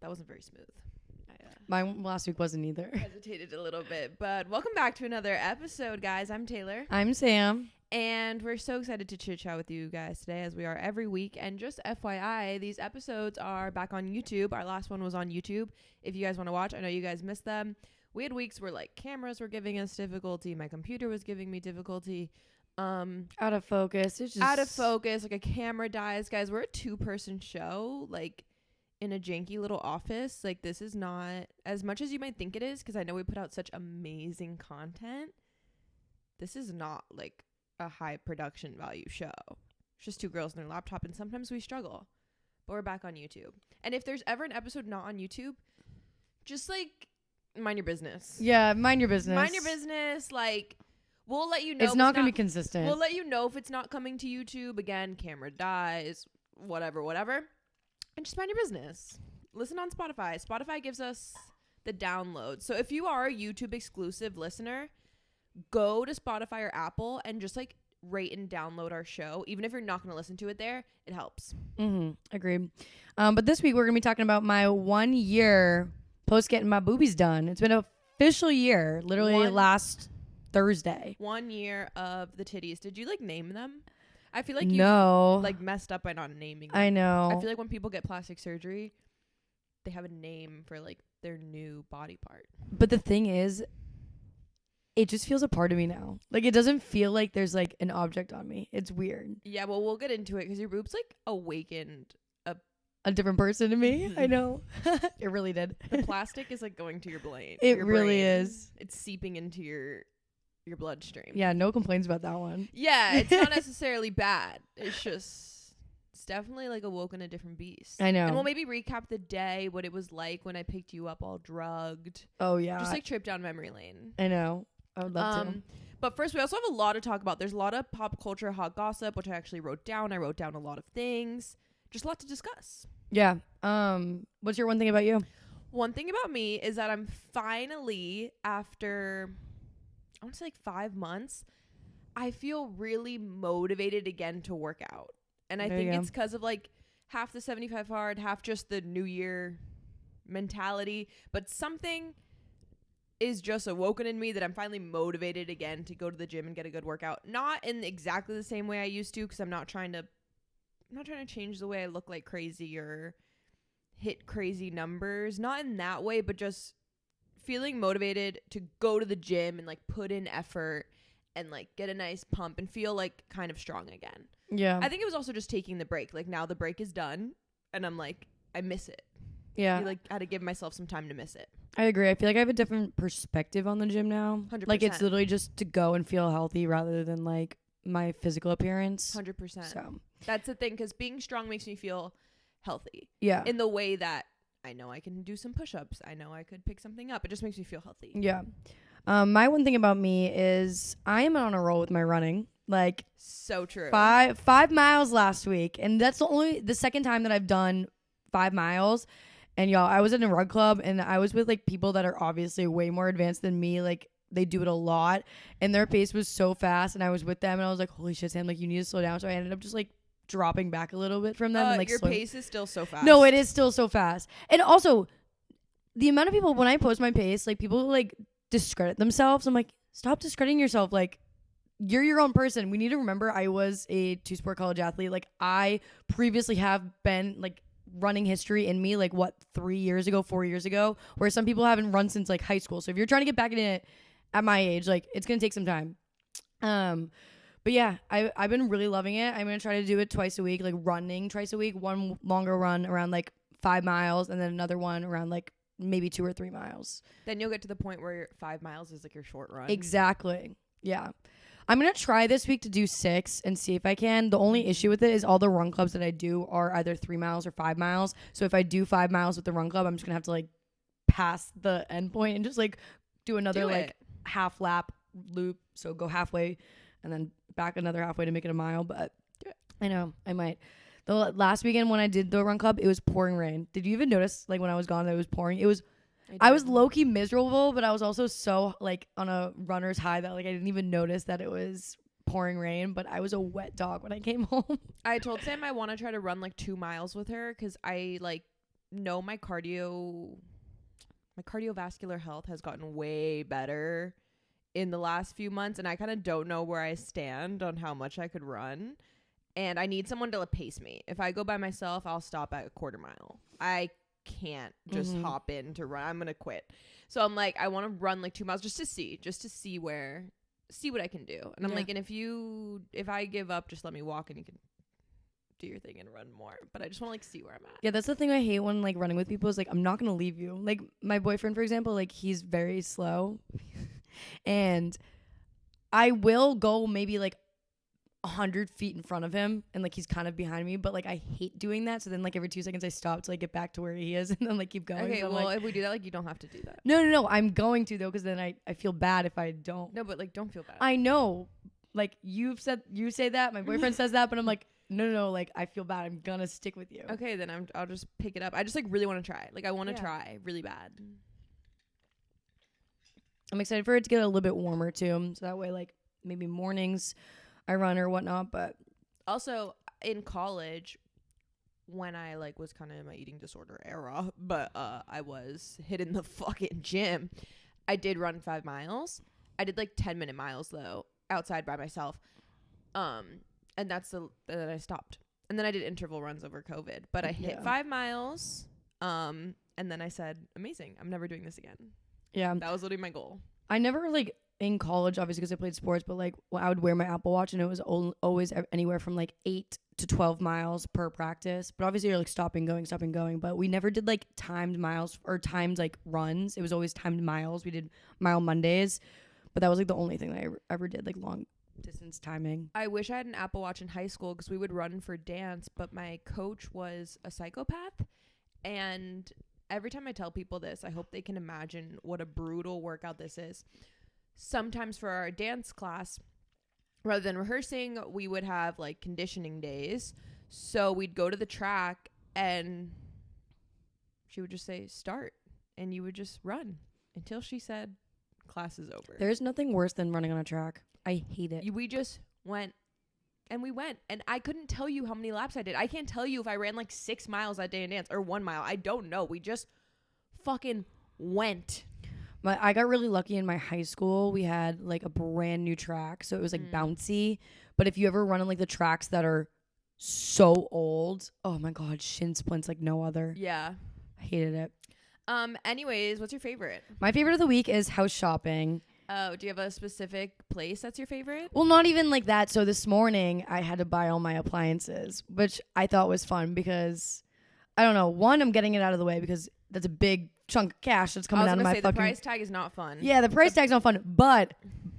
That wasn't very smooth. Mine last week wasn't either. Hesitated a little bit, but welcome back to another episode, guys. I'm Taylor. I'm Sam. And we're so excited to chit chat with you guys today, as we are every week. And just FYI, these episodes are back on YouTube. Our last one was on YouTube. If you guys want to watch, I know you guys missed them. We had weeks where like cameras were giving us difficulty. My computer was giving me difficulty. Out of focus. It's just out of focus. Like a camera dies, guys. We're a 2-person show. Like in a janky little office. Like this is not as much as you might think it is, because I know we put out such amazing content. This is not like a high production value show. It's just 2 girls and their laptop, and sometimes we struggle. But we're back on YouTube. And if there's ever an episode not on YouTube, just like mind your business. Yeah, mind your business. Mind your business. Like we'll let you know. It's not going to be consistent. We'll let you know if it's not coming to YouTube. Again, camera dies, whatever. And just mind your business. Listen on Spotify. Spotify gives us the download. So if you are a YouTube exclusive listener, go to Spotify or Apple and just like rate and download our show. Even if you're not going to listen to it there, it helps. Agreed. But this week we're going to be talking about my 1 year post getting my boobies done. It's been an official year, literally last Thursday. 1 year of the titties. Did you like name them? I feel like you like messed up by not naming them. I know. I feel like when people get plastic surgery, they have a name for like their new body part. But the thing is, it just feels a part of me now. Like it doesn't feel like there's like an object on me. It's weird. Yeah, well, we'll get into it because your boobs like awakened a different person to me. I know. It really did. The plastic is like going to your brain. It really is. It's seeping into your bloodstream. Yeah, no complaints about that one. Yeah, it's not necessarily bad. It's definitely like awoken a different beast. I know. And we'll maybe recap the day, what it was like when I picked you up all drugged. Oh yeah. Just like trip down memory lane. I know. I would love to. But first, we also have a lot to talk about. There's a lot of pop culture hot gossip, which I actually wrote down. I wrote down a lot of things. Just a lot to discuss. Yeah. What's your one thing about you? One thing about me is that I'm finally, after I want to say like 5 months, I feel really motivated again to work out. And I think it's because of like half the 75 hard, half just the new year mentality. But something is just awoken in me that I'm finally motivated again to go to the gym and get a good workout. Not in exactly the same way I used to, because I'm not trying to change the way I look like crazy or hit crazy numbers. Not in that way, but just feeling motivated to go to the gym and like put in effort and like get a nice pump and feel like kind of strong again. Yeah. I think it was also just taking the break. Like now the break is done and I'm like, I miss it. Yeah. I had to give myself some time to miss it. I agree. I feel like I have a different perspective on the gym now. 100%. Like it's literally just to go and feel healthy rather than like my physical appearance. 100%. So that's the thing, because being strong makes me feel healthy. Yeah. In the way that I know I can do some push-ups. I know I could pick something up. It just makes me feel healthy. Yeah. My one thing about me is I am on a roll with my running. Like so true. 5 miles last week, and that's the second time that I've done 5 miles. And y'all, I was in a rug club and I was with like people that are obviously way more advanced than me. Like they do it a lot and their pace was so fast, and I was with them and I was like, holy shit, Sam, like you need to slow down. So I ended up just like dropping back a little bit from them and like your pace is still so fast. No, it is still so fast. And also the amount of people when I post my pace, like people like discredit themselves. I'm like, stop discrediting yourself. Like you're your own person. We need to remember I was a 2-sport college athlete. Like I previously have been like running history in me, like what 4 years ago, where some people haven't run since like high school. So if you're trying to get back in it at my age, like it's gonna take some time. But yeah, I've been really loving it. I'm gonna try to do it twice a week, like running twice a week. One longer run around like 5 miles, and then another one around like maybe 2 or 3 miles. Then you'll get to the point where 5 miles is like your short run. Exactly. Yeah. I'm going to try this week to do 6 and see if I can. The only issue with it is all the run clubs that I do are either 3 miles or 5 miles. So if I do 5 miles with the run club, I'm just going to have to like pass the end point and just like do another like half lap loop. So go halfway and then back another halfway to make it a mile. But I know I might. The last weekend when I did the run club, it was pouring rain. Did you even notice like when I was gone that it was pouring? I was low-key miserable, but I was also so like on a runner's high that like I didn't even notice that it was pouring rain, but I was a wet dog when I came home. I told Sam I want to try to run like 2 miles with her because I like know my cardiovascular health has gotten way better in the last few months, and I kind of don't know where I stand on how much I could run, and I need someone to pace me. If I go by myself, I'll stop at a quarter mile. I can't just hop in to run. I'm gonna quit. So I'm like, I want to run like 2 miles just to see what I can do. And I'm like, and if I give up, just let me walk and you can do your thing and run more. But I just want to like see where I'm at. Yeah, that's the thing I hate when like running with people is like, I'm not gonna leave you. Like my boyfriend, for example, like he's very slow and I will go maybe like 100 feet in front of him and like he's kind of behind me, but like I hate doing that. So then like every 2 seconds I stop to like get back to where he is and then like keep going. Okay, so well like, if we do that, like you don't have to do that. No, I'm going to though, because then I feel bad if I don't. No, but like don't feel bad. I know, like you say that, my boyfriend says that, but I'm like no, like I feel bad. I'm gonna stick with you. Okay, then I'll just pick it up. I just like really want to try. Like I want to try really bad. I'm excited for it to get a little bit warmer too, so that way like maybe mornings I run or whatnot. But also in college, when I like was kind of in my eating disorder era, but I was hitting the fucking gym. I did run 5 miles. I did like 10-minute miles though outside by myself. And then I stopped. And then I did interval runs over COVID, but I hit 5 miles. And then I said, amazing. I'm never doing this again. Yeah, that was literally my goal. I never like in college, obviously because I played sports, but like I would wear my Apple Watch and it was always anywhere from like 8 to 12 miles per practice. But obviously you're like stopping, going. But we never did like timed miles or timed like runs. It was always timed miles. We did Mile Mondays, but that was like the only thing that I ever did, like long distance timing. I wish I had an Apple Watch in high school because we would run for dance, but my coach was a psychopath. And every time I tell people this, I hope they can imagine what a brutal workout this is. Sometimes for our dance class, rather than rehearsing, we would have like conditioning days. So we'd go to the track and she would just say, start. And you would just run until she said, class is over. There's nothing worse than running on a track. I hate it. We just went. And we went. And I couldn't tell you how many laps I did. I can't tell you if I ran like 6 miles that day in dance or 1 mile. I don't know. We just fucking went. I got really lucky in my high school. We had like a brand new track. So it was like bouncy. But if you ever run on like the tracks that are so old, oh my God, shin splints like no other. Yeah. I hated it. Anyways, what's your favorite? My favorite of the week is house shopping. Oh, do you have a specific place that's your favorite? Well, not even like that. So this morning I had to buy all my appliances, which I thought was fun because I don't know. One, I'm getting it out of the way because that's a big chunk of cash that's coming out of my fucking... the price tag is not fun. Yeah, the price tag's not fun, but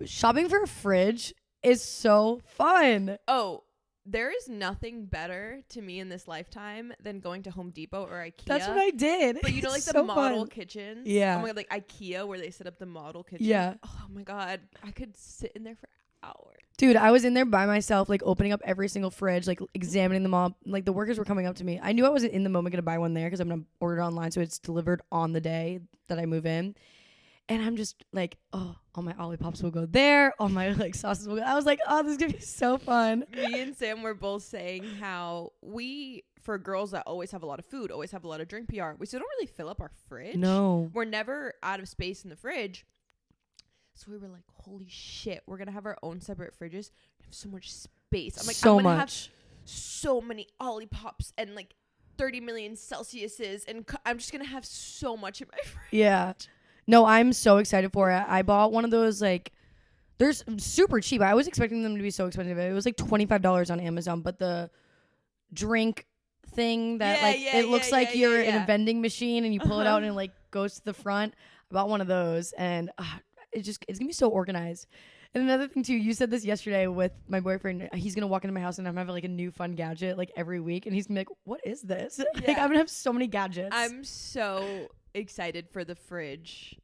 shopping for a fridge is so fun. Oh, there is nothing better to me in this lifetime than going to Home Depot or IKEA. That's what I did. But you know, like the model kitchens? Yeah. Oh my God, like IKEA where they set up the model kitchen. Yeah. Oh my God, I could sit in there for hours. Dude, I was in there by myself, like opening up every single fridge, like examining them all. Like the workers were coming up to me. I knew I wasn't in the moment going to buy one there because I'm going to order it online. So it's delivered on the day that I move in. And I'm just like, oh, all my Ollipops will go there. All my like sauces will go. I was like, oh, this is going to be so fun. Me and Sam were both saying how we, for girls that always have a lot of food, always have a lot of drink PR, we still don't really fill up our fridge. No. We're never out of space in the fridge. So we were like, holy shit, we're going to have our own separate fridges. We have so much space. I'm like, so I'm going to have much. So many Ollipops and like 30 million Celsiuses. And I'm just going to have so much in my fridge. Yeah. No, I'm so excited for it. I bought one of those, like, they're super cheap. I was expecting them to be so expensive. It was like $25 on Amazon, but the drink thing that, it looks like you're in a vending machine and you pull it out and it, like, goes to the front. I bought one of those, and it's going to be so organized. And another thing, too, you said this yesterday with my boyfriend. He's going to walk into my house and I'm having, like, a new fun gadget, like, every week. And he's going to be like, what is this? Yeah. Like, I'm going to have so many gadgets. I'm so excited for the fridge.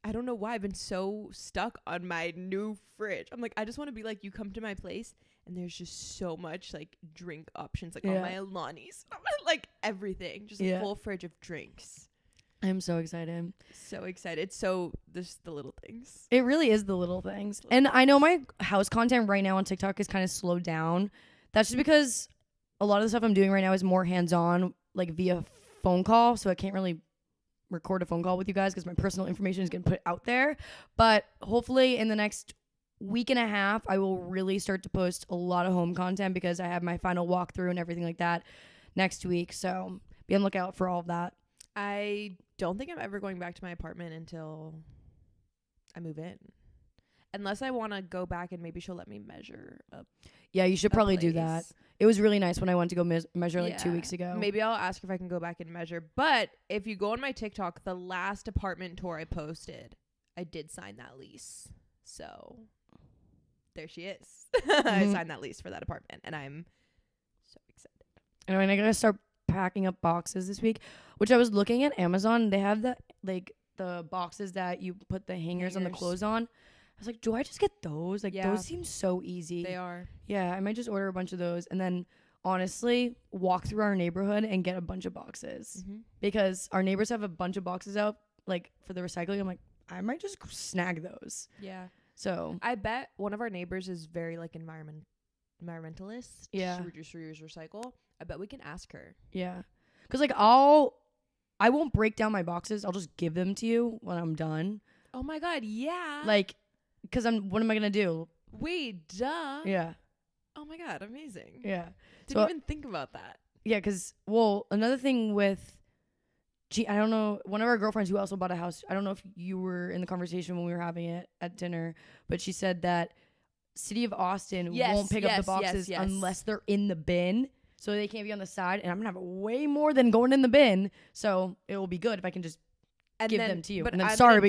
I don't know why I've been so stuck on my new fridge. I'm like, I just want to be like, you come to my place and there's just so much like drink options, like all my Alani's, like everything, just a full fridge of drinks. I'm so excited. So excited. So there's the little things. It really is the little things. And I know my house content right now on TikTok is kind of slowed down. That's just because a lot of the stuff I'm doing right now is more hands-on, like via phone call, so I can't really record a phone call with you guys because my personal information is getting put out there. But hopefully in the next week and a half, I will really start to post a lot of home content because I have my final walkthrough and everything like that next week. So be on the lookout for all of that. I don't think I'm ever going back to my apartment until I move in. Unless I want to go back and maybe she'll let me measure up. Yeah, you should probably do that. It was really nice when I went to go measure like 2 weeks ago. Maybe I'll ask if I can go back and measure. But if you go on my TikTok, the last apartment tour I posted, I did sign that lease. So there she is. I signed that lease for that apartment, and I'm so excited. And I gotta start packing up boxes this week, which I was looking at Amazon. They have the boxes that you put the hangers on the clothes on. I was like, do I just get those? Like, those seem so easy. They are. Yeah, I might just order a bunch of those and then honestly walk through our neighborhood and get a bunch of boxes because our neighbors have a bunch of boxes out like for the recycling. I'm like, I might just snag those. Yeah. So I bet one of our neighbors is very like environmentalist. Yeah. Reduce, reuse, recycle. I bet we can ask her. Yeah. Because like I won't break down my boxes. I'll just give them to you when I'm done. Oh my God. Yeah. Like, because what am I going to do? Wait, duh. Yeah. Oh my God. Amazing. Yeah. Didn't even think about that. Yeah. Because, well, another thing with, I don't know, one of our girlfriends who also bought a house, I don't know if you were in the conversation when we were having it at dinner, but she said that City of Austin won't pick up the boxes unless they're in the bin. So they can't be on the side. And I'm going to have way more than going in the bin. So it will be good if I can just give them to you. But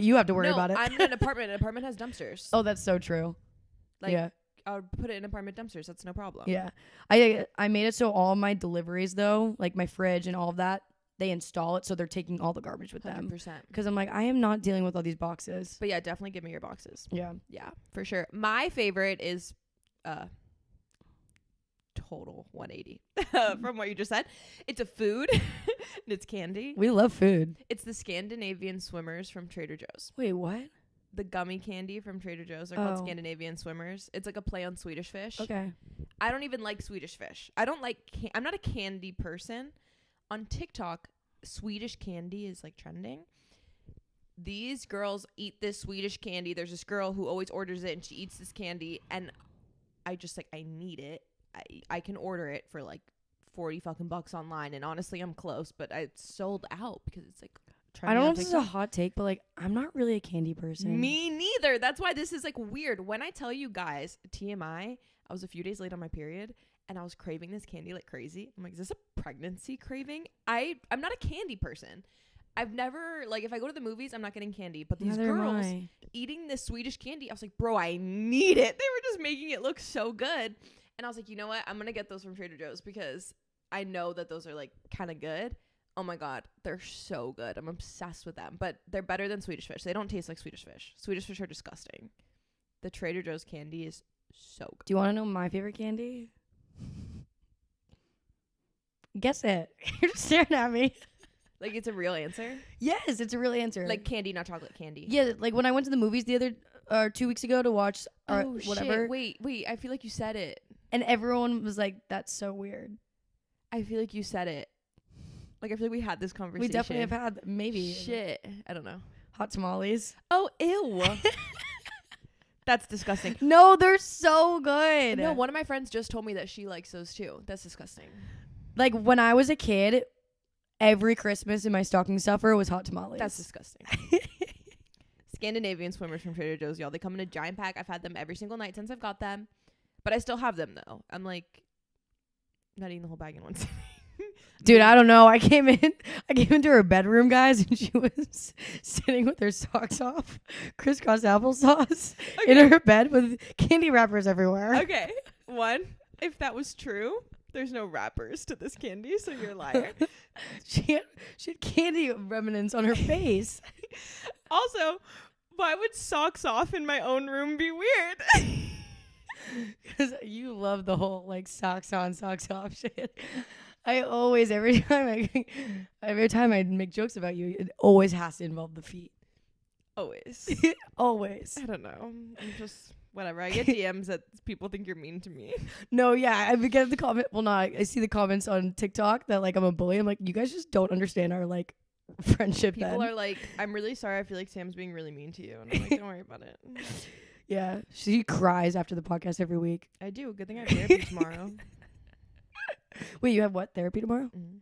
you have to worry about it. I'm in an apartment. An apartment has dumpsters. Oh, that's so true. Like, yeah. I'll put it in apartment dumpsters. That's no problem. Yeah. I made it so all my deliveries, though, like my fridge and all of that, they install it so they're taking all the garbage with 100%. Them. Because I'm like, I am not dealing with all these boxes. But yeah, definitely give me your boxes. Yeah. Yeah, for sure. My favorite is total 180 from what you just said. It's a food and it's candy. We love food. It's the Scandinavian Swimmers from Trader Joe's. Wait, what? The gummy candy from Trader Joe's are called Scandinavian Swimmers. It's like a play on Swedish fish. Okay. I don't even like Swedish fish. I don't like I'm not a candy person. On TikTok, Swedish candy is like trending. These girls eat this Swedish candy. There's this girl who always orders it and she eats this candy and I just like I need it. I can order it for like $40 fucking bucks online, and honestly I'm close, but it's sold out because it's like I don't know if this is a hot take, but like I'm not really a candy person. Me neither. That's why this is like weird. When I tell you guys, TMI, I was a few days late on my period and I was craving this candy like crazy. I'm like, is this a pregnancy craving? I'm not a candy person. I've never, like, if I go to the movies, I'm not getting candy. But these girls eating this Swedish candy, I was like, bro, I need it. They were just making it look so good. And I was like, you know what? I'm going to get those from Trader Joe's because I know that those are, like, kind of good. Oh, my God. They're so good. I'm obsessed with them. But they're better than Swedish fish. They don't taste like Swedish fish. Swedish fish are disgusting. The Trader Joe's candy is so good. Do you want to know my favorite candy? Guess it. You're just staring at me. Like, it's a real answer? Yes, it's a real answer. Like candy, not chocolate candy. Yeah, like when I went to the movies the other 2 weeks ago to watch whatever. Shit. Wait. I feel like you said it. And everyone was like, that's so weird. I feel like you said it. Like, I feel like we had this conversation. We definitely have had, maybe. Shit. I don't know. Hot tamales. Oh, ew. That's disgusting. No, they're so good. No, one of my friends just told me that she likes those too. That's disgusting. Like, when I was a kid, every Christmas in my stocking stuffer was hot tamales. That's disgusting. Scandinavian Swimmers from Trader Joe's, y'all. They come in a giant pack. I've had them every single night since I've got them. But I still have them, though. I'm, like, not eating the whole bag in one sitting. Dude, I don't know. I came into her bedroom, guys, and she was sitting with her socks off, crisscross applesauce in her bed with candy wrappers everywhere. Okay. One, if that was true, there's no wrappers to this candy, so you're a liar. She had candy remnants on her face. Also, why would socks off in my own room be weird? Because you love the whole, like, socks on, socks off shit. I always, every time I make jokes about you, it always has to involve the feet. Always. Always. I don't know. I'm just Whatever. I get DMs that people think you're mean to me. No, yeah. I get the comment. Well, no, I see the comments on TikTok that like I'm a bully. I'm like, you guys just don't understand our like friendship. People are like, I'm really sorry. I feel like Sam's being really mean to you. And I'm like, don't worry about it. Yeah. She cries after the podcast every week. I do. Good thing I have therapy tomorrow. Wait, you have what? Therapy tomorrow? Mm-hmm.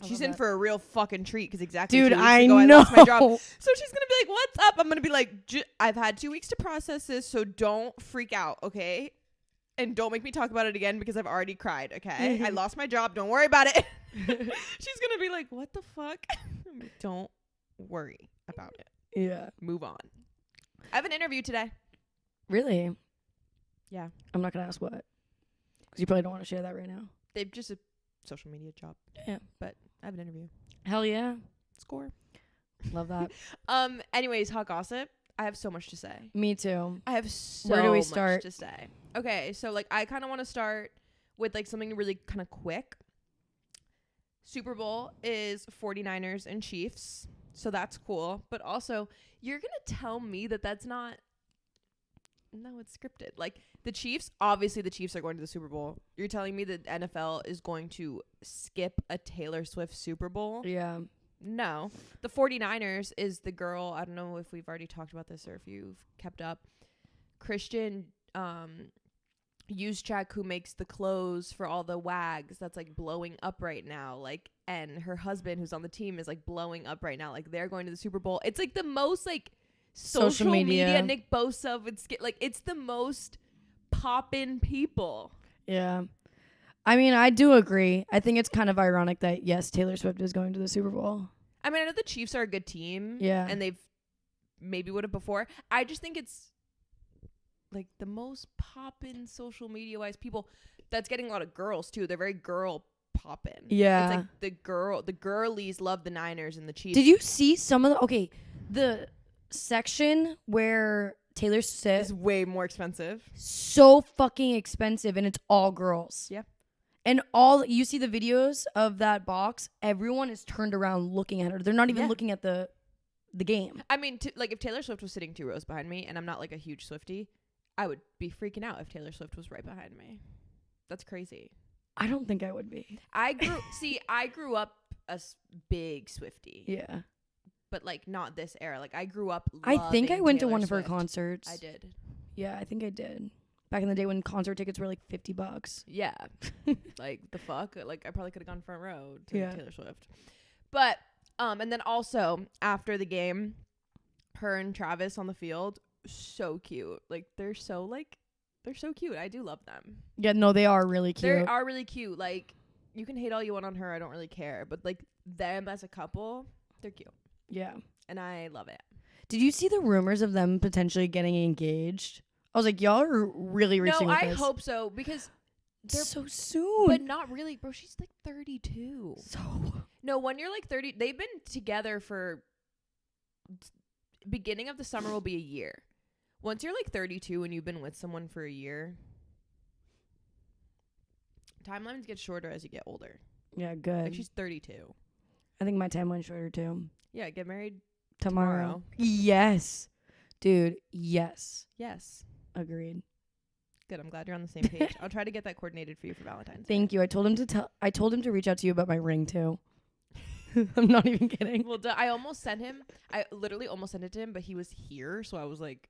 She's in for a real fucking treat because exactly dude, 2 weeks I ago, know. I lost my job. So she's gonna be like, "What's up?" I'm gonna be like, "I've had 2 weeks to process this, so don't freak out, okay? And don't make me talk about it again because I've already cried, okay? I lost my job. Don't worry about it." She's gonna be like, "What the fuck?" Don't worry about it. Yeah. Move on. I have an interview today. Really? Yeah. I'm not gonna ask what, because you probably don't want to share that right now. They've just a social media job. Yeah. But I have an interview. Hell yeah. Score. Love that. Anyways, hot gossip. I have so much to say. Me too. I have so Where do we much start? to say. Okay, so like I kind of want to start with like something really kind of quick. Super Bowl is 49ers and Chiefs. So that's cool. But also, you're going to tell me that that's not... No, it's scripted. Like, the Chiefs, obviously the Chiefs are going to the Super Bowl. You're telling me that NFL is going to skip a Taylor Swift Super Bowl? Yeah. No. The 49ers is the girl, I don't know if we've already talked about this or if you've kept up. Christian Juszczyk, who makes the clothes for all the wags, that's like blowing up right now. Like, and her husband, who's on the team, is like blowing up right now. Like, they're going to the Super Bowl. It's like the most like social media. Nick Bosa would like, it's the most poppin' people. Yeah. I mean, I do agree. I think it's kind of ironic that, yes, Taylor Swift is going to the Super Bowl. I mean, I know the Chiefs are a good team. Yeah. And they've maybe would have before. I just think it's like the most poppin' social media wise people. That's getting a lot of girls too. They're very girl poppin'. Yeah. It's like the girlies love the Niners and the Chiefs. Did you see some of the section where Taylor Swift is way more expensive? So fucking expensive, and it's all girls. Yeah. And all you see the videos of that box, everyone is turned around looking at her. They're not even looking at the game. I mean, like if Taylor Swift was sitting 2 rows behind me, and I'm not like a huge Swiftie, I would be freaking out if Taylor Swift was right behind me. That's crazy. I don't think I would be. I grew up a big Swiftie. Yeah. But like not this era. Like I grew up I think I went to one Swift. of her concerts. I did. Yeah, I think I did. Back in the day when concert tickets were like $50. Yeah. Like the fuck? Like I probably could have gone front row to Taylor Swift. But and then also after the game, her and Travis on the field, so cute. Like they're so cute. I do love them. Yeah, no, they are really cute. They are really cute. Like you can hate all you want on her, I don't really care. But like them as a couple, they're cute. Yeah. And I love it. Did you see the rumors of them potentially getting engaged? I was like, y'all are really reaching with this. No, I hope so because they're so soon. But not really, bro. She's like 32. So no, when you're like 30, they've been together for beginning of the summer will be a year. Once you're like 32 and you've been with someone for a year, timelines get shorter as you get older. Yeah, good. Like she's 32. I think my timeline's shorter too. Yeah, get married tomorrow. Yes. Dude, yes. Yes. Agreed. Good. I'm glad you're on the same page. I'll try to get that coordinated for you for Valentine's Thank Day. you. I told him to reach out to you about my ring too. I'm not even kidding. Well, I literally almost sent it to him, but he was here, so I was like,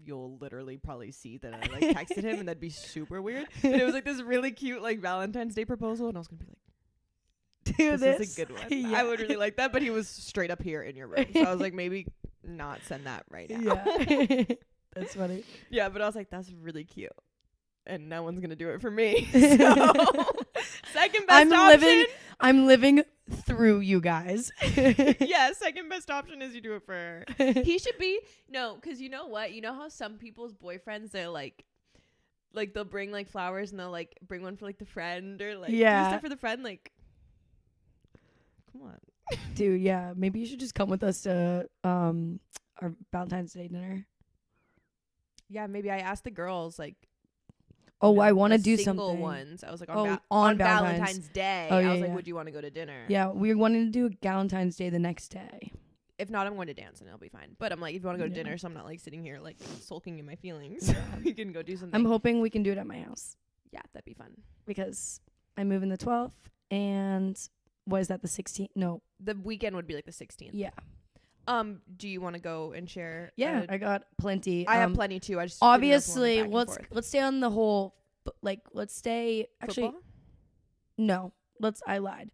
you'll literally probably see that I like texted him and that'd be super weird. But it was like this really cute like Valentine's Day proposal, and I was gonna be like, dude, this is a good one. Yeah. I would really like that, but he was straight up here in your room. So I was like, maybe not send that right now. Yeah. That's funny. Yeah, but I was like, that's really cute. And no one's going to do it for me. So, second best option. I'm living through you guys. Yeah, second best option is you do it for her. He should be, because you know what? You know how some people's boyfriends, they're like they'll bring like flowers and they'll like bring one for like the friend or like do stuff for the friend. Like, come on. Dude, yeah. Maybe you should just come with us to our Valentine's Day dinner. Yeah, maybe I asked the girls like, oh, I want to do single something. Ones. I was like, on Valentine's Day. Oh, yeah, I was like, would you want to go to dinner? Yeah, we wanted to do a Valentine's Day the next day. if not, I'm going to dance and it'll be fine. But I'm like, if you want to go to dinner, so I'm not like sitting here like sulking in my feelings, we can go do something. I'm hoping we can do it at my house. Yeah, that'd be fun. Because I move in the 12th, and what is that, the 16th? No. The weekend would be like the 16th. Yeah. Do you want to go and share? Yeah, I got plenty. I have plenty too. I just obviously let's stay on the whole, like, let's stay actually. Football? No, I lied.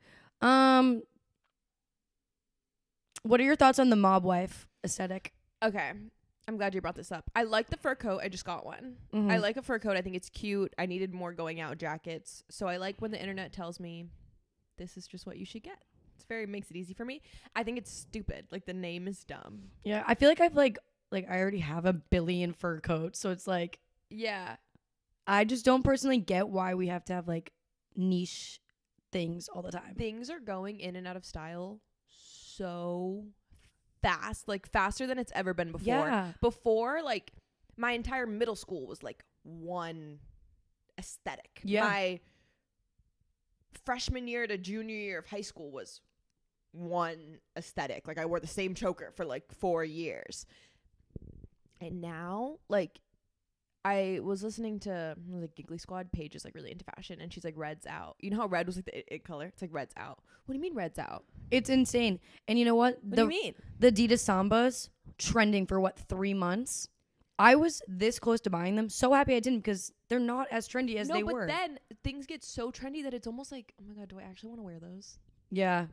What are your thoughts on the mob wife aesthetic? Okay. I'm glad you brought this up. I like the fur coat. I just got one. Mm-hmm. I like a fur coat. I think it's cute. I needed more going out jackets. So I like when the internet tells me this is just what you should get. Makes it easy for me. I think it's stupid. Like, the name is dumb. Yeah, I feel like I've like I already have a billion fur coats, so it's like, yeah, I just don't personally get why we have to have like niche things all the time. Things are going in and out of style so fast, like faster than it's ever been before. Yeah. Before, like, my entire middle school was like one aesthetic. Yeah. My freshman year to junior year of high school was one aesthetic. Like, I wore the same choker for like 4 years. And now, like, I was listening to like Giggly Squad. Paige is like really into fashion, and she's like, red's out. You know how red was like the it color? It's like red's out. What do you mean red's out? It's insane. And you know what? What do you mean? The Adidas Sambas trending for what, 3 months? I was this close to buying them. So happy I didn't, because they're not as trendy as they were. No, but then things get so trendy that it's almost like, oh my God, do I actually want to wear those? Yeah.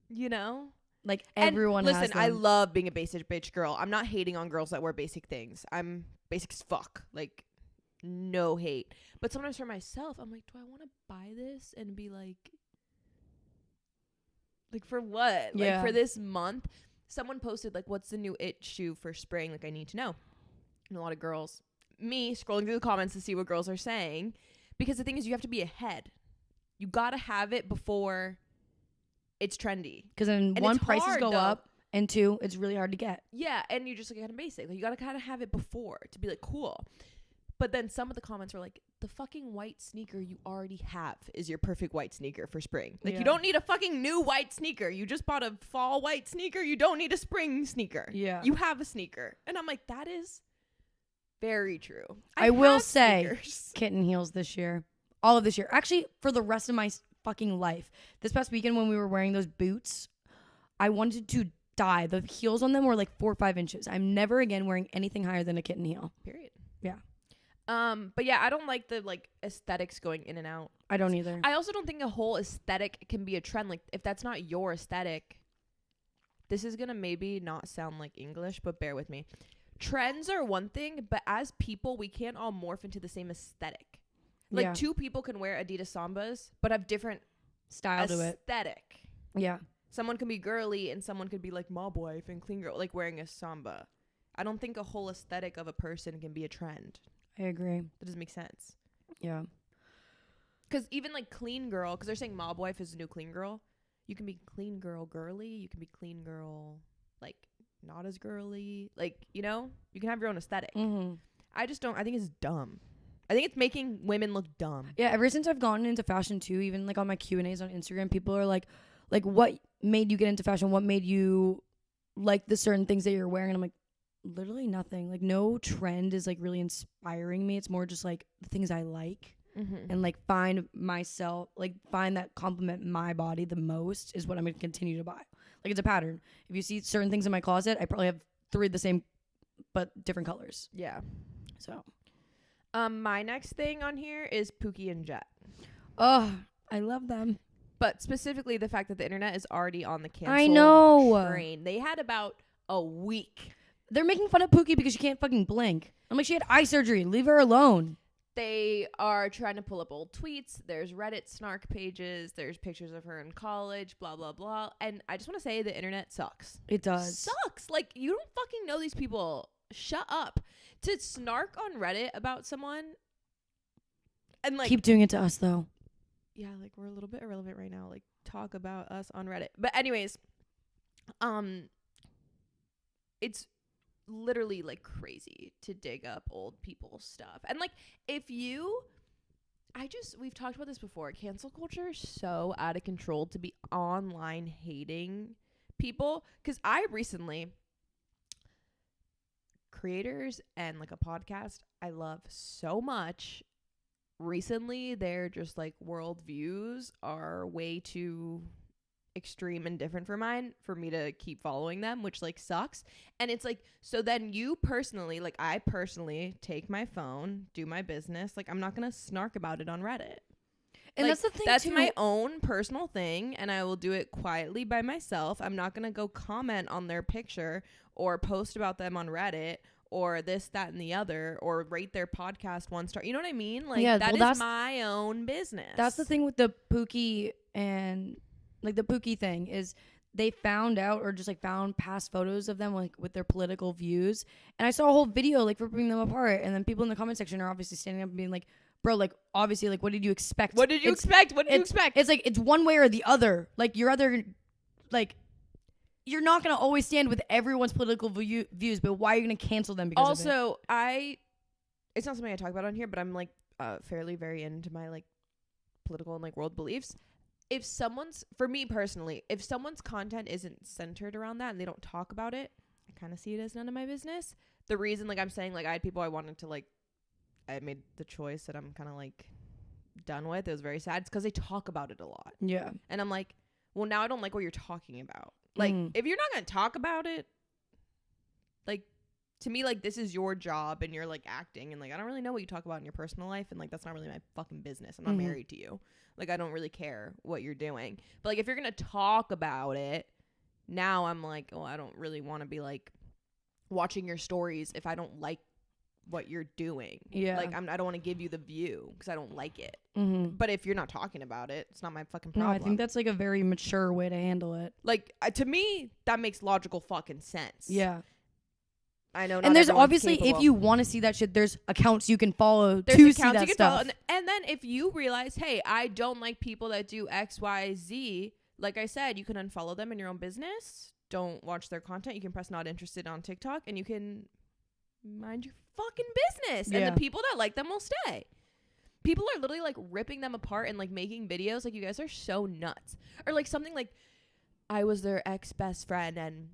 You know? Like, everyone has them. Listen, I love being a basic bitch girl. I'm not hating on girls that wear basic things. I'm basic as fuck. Like, no hate. But sometimes for myself, I'm like, do I want to buy this and be like for what? Yeah. Like, for this month? Someone posted, like, what's the new it shoe for spring? Like, I need to know. And a lot of girls, me scrolling through the comments to see what girls are saying, because the thing is, you have to be ahead. You gotta have it before it's trendy. Because then, one, prices go up, and two, it's really hard to get. Yeah, and you just like kind of basic. Like, you gotta kind of have it before to be like cool. But then some of the comments were like, the fucking white sneaker you already have is your perfect white sneaker for spring. Like, you don't need a fucking new white sneaker. You just bought a fall white sneaker. You don't need a spring sneaker. Yeah. You have a sneaker. And I'm like, that is very true. I will say, kitten heels this year. All of this year. Actually, for the rest of my fucking life. This past weekend when we were wearing those boots, I wanted to die. The heels on them were like 4 or 5 inches. I'm never again wearing anything higher than a kitten heel. Period. Yeah. But yeah, I don't like the like aesthetics going in and out. I don't either. I also don't think a whole aesthetic can be a trend. Like, if that's not your aesthetic, this is gonna maybe not sound like English, but bear with me. Trends are one thing, but as people, we can't all morph into the same aesthetic. Like, two people can wear Adidas Sambas, but have different style to it. Aesthetic. Yeah. Someone can be girly, and someone could be like mob wife and clean girl, like wearing a Samba. I don't think a whole aesthetic of a person can be a trend. I agree. That doesn't make sense. Yeah. Because even like clean girl, because they're saying mob wife is a new clean girl. You can be clean girl girly. You can be clean girl like not as girly. Like, you know, you can have your own aesthetic. Mm-hmm. I just don't. I think it's dumb. I think it's making women look dumb. Yeah. Ever since I've gotten into fashion too, even like on my Q&As on Instagram, people are like, what made you get into fashion? What made you like the certain things that you're wearing? And I'm like, literally nothing. Like, no trend is like really inspiring me. It's more just like the things I like, and like find that compliment my body the most is what I'm gonna continue to buy. Like, it's a pattern. If you see certain things in my closet, I probably have 3 of the same but different colors. Yeah. So my next thing on here is Pookie and Jet. Oh, I love them. But specifically the fact that the internet is already on the cancel train. They had about a week. They're making fun of Pookie because she can't fucking blink. I'm like, she had eye surgery. Leave her alone. They are trying to pull up old tweets. There's Reddit snark pages. There's pictures of her in college, blah, blah, blah. And I just want to say the internet sucks. It does. Sucks. Like, you don't fucking know these people. Shut up. To snark on Reddit about someone and like... Keep doing it to us, though. Yeah, like, we're a little bit irrelevant right now. Like, talk about us on Reddit. But anyways, it's literally like crazy to dig up old people's stuff. And like, we've talked about this before, cancel culture is so out of control. To be online hating people, because I recently, creators and like a podcast I love so much, recently their just like world views are way too extreme and different for mine for me to keep following them, which like sucks. And it's like, so then you personally, like I personally take my phone, do my business, like I'm not gonna snark about it on Reddit. And like, that's the thing that's too. my own personal thing, and I will do it quietly by myself. I'm not gonna go comment on their picture or post about them on Reddit or this, that, and the other, or rate their podcast 1 star. You know what I mean? Like, yeah, that is my own business. That's the thing with the Pookie and like the Pookie thing is they found out or just like found past photos of them like with their political views. And I saw a whole video like ripping them apart. And then people in the comment section are obviously standing up and being like, bro, like obviously like what did you expect? What did you expect? It's like it's one way or the other. Like you're either like you're not going to always stand with everyone's political views, but why are you going to cancel them because of it? Also, it's not something I talk about on here, but I'm like fairly very into my like political and like world beliefs. If someone's, for me personally, if someone's content isn't centered around that and they don't talk about it, I kind of see it as none of my business. The reason, like I'm saying, like I had people I wanted to like, I made the choice that I'm kind of like done with. It was very sad. It's because they talk about it a lot. Yeah. And I'm like, well, now I don't like what you're talking about. Like, if you're not going to talk about it, like, to me, like, this is your job and you're, like, acting. And, like, I don't really know what you talk about in your personal life. And, like, that's not really my fucking business. I'm not married to you. Like, I don't really care what you're doing. But, like, if you're going to talk about it, now I'm like, oh, I don't really want to be, like, watching your stories if I don't like what you're doing. Yeah. Like, I don't want to give you the view because I don't like it. But if you're not talking about it, it's not my fucking problem. No, I think that's like a very mature way to handle it. Like, to me, that makes logical fucking sense. Yeah. I know. And there's obviously, capable. If you want to see that shit, there's accounts you can follow there's to see that stuff. And then if you realize, hey, I don't like people that do X, Y, Z, like I said, you can unfollow them in your own business. Don't watch their content. You can press not interested on TikTok and you can mind your fucking business. Yeah. And the people that like them will stay. People are literally like ripping them apart and like making videos. Like, you guys are so nuts. Or like something like, I was their ex best friend and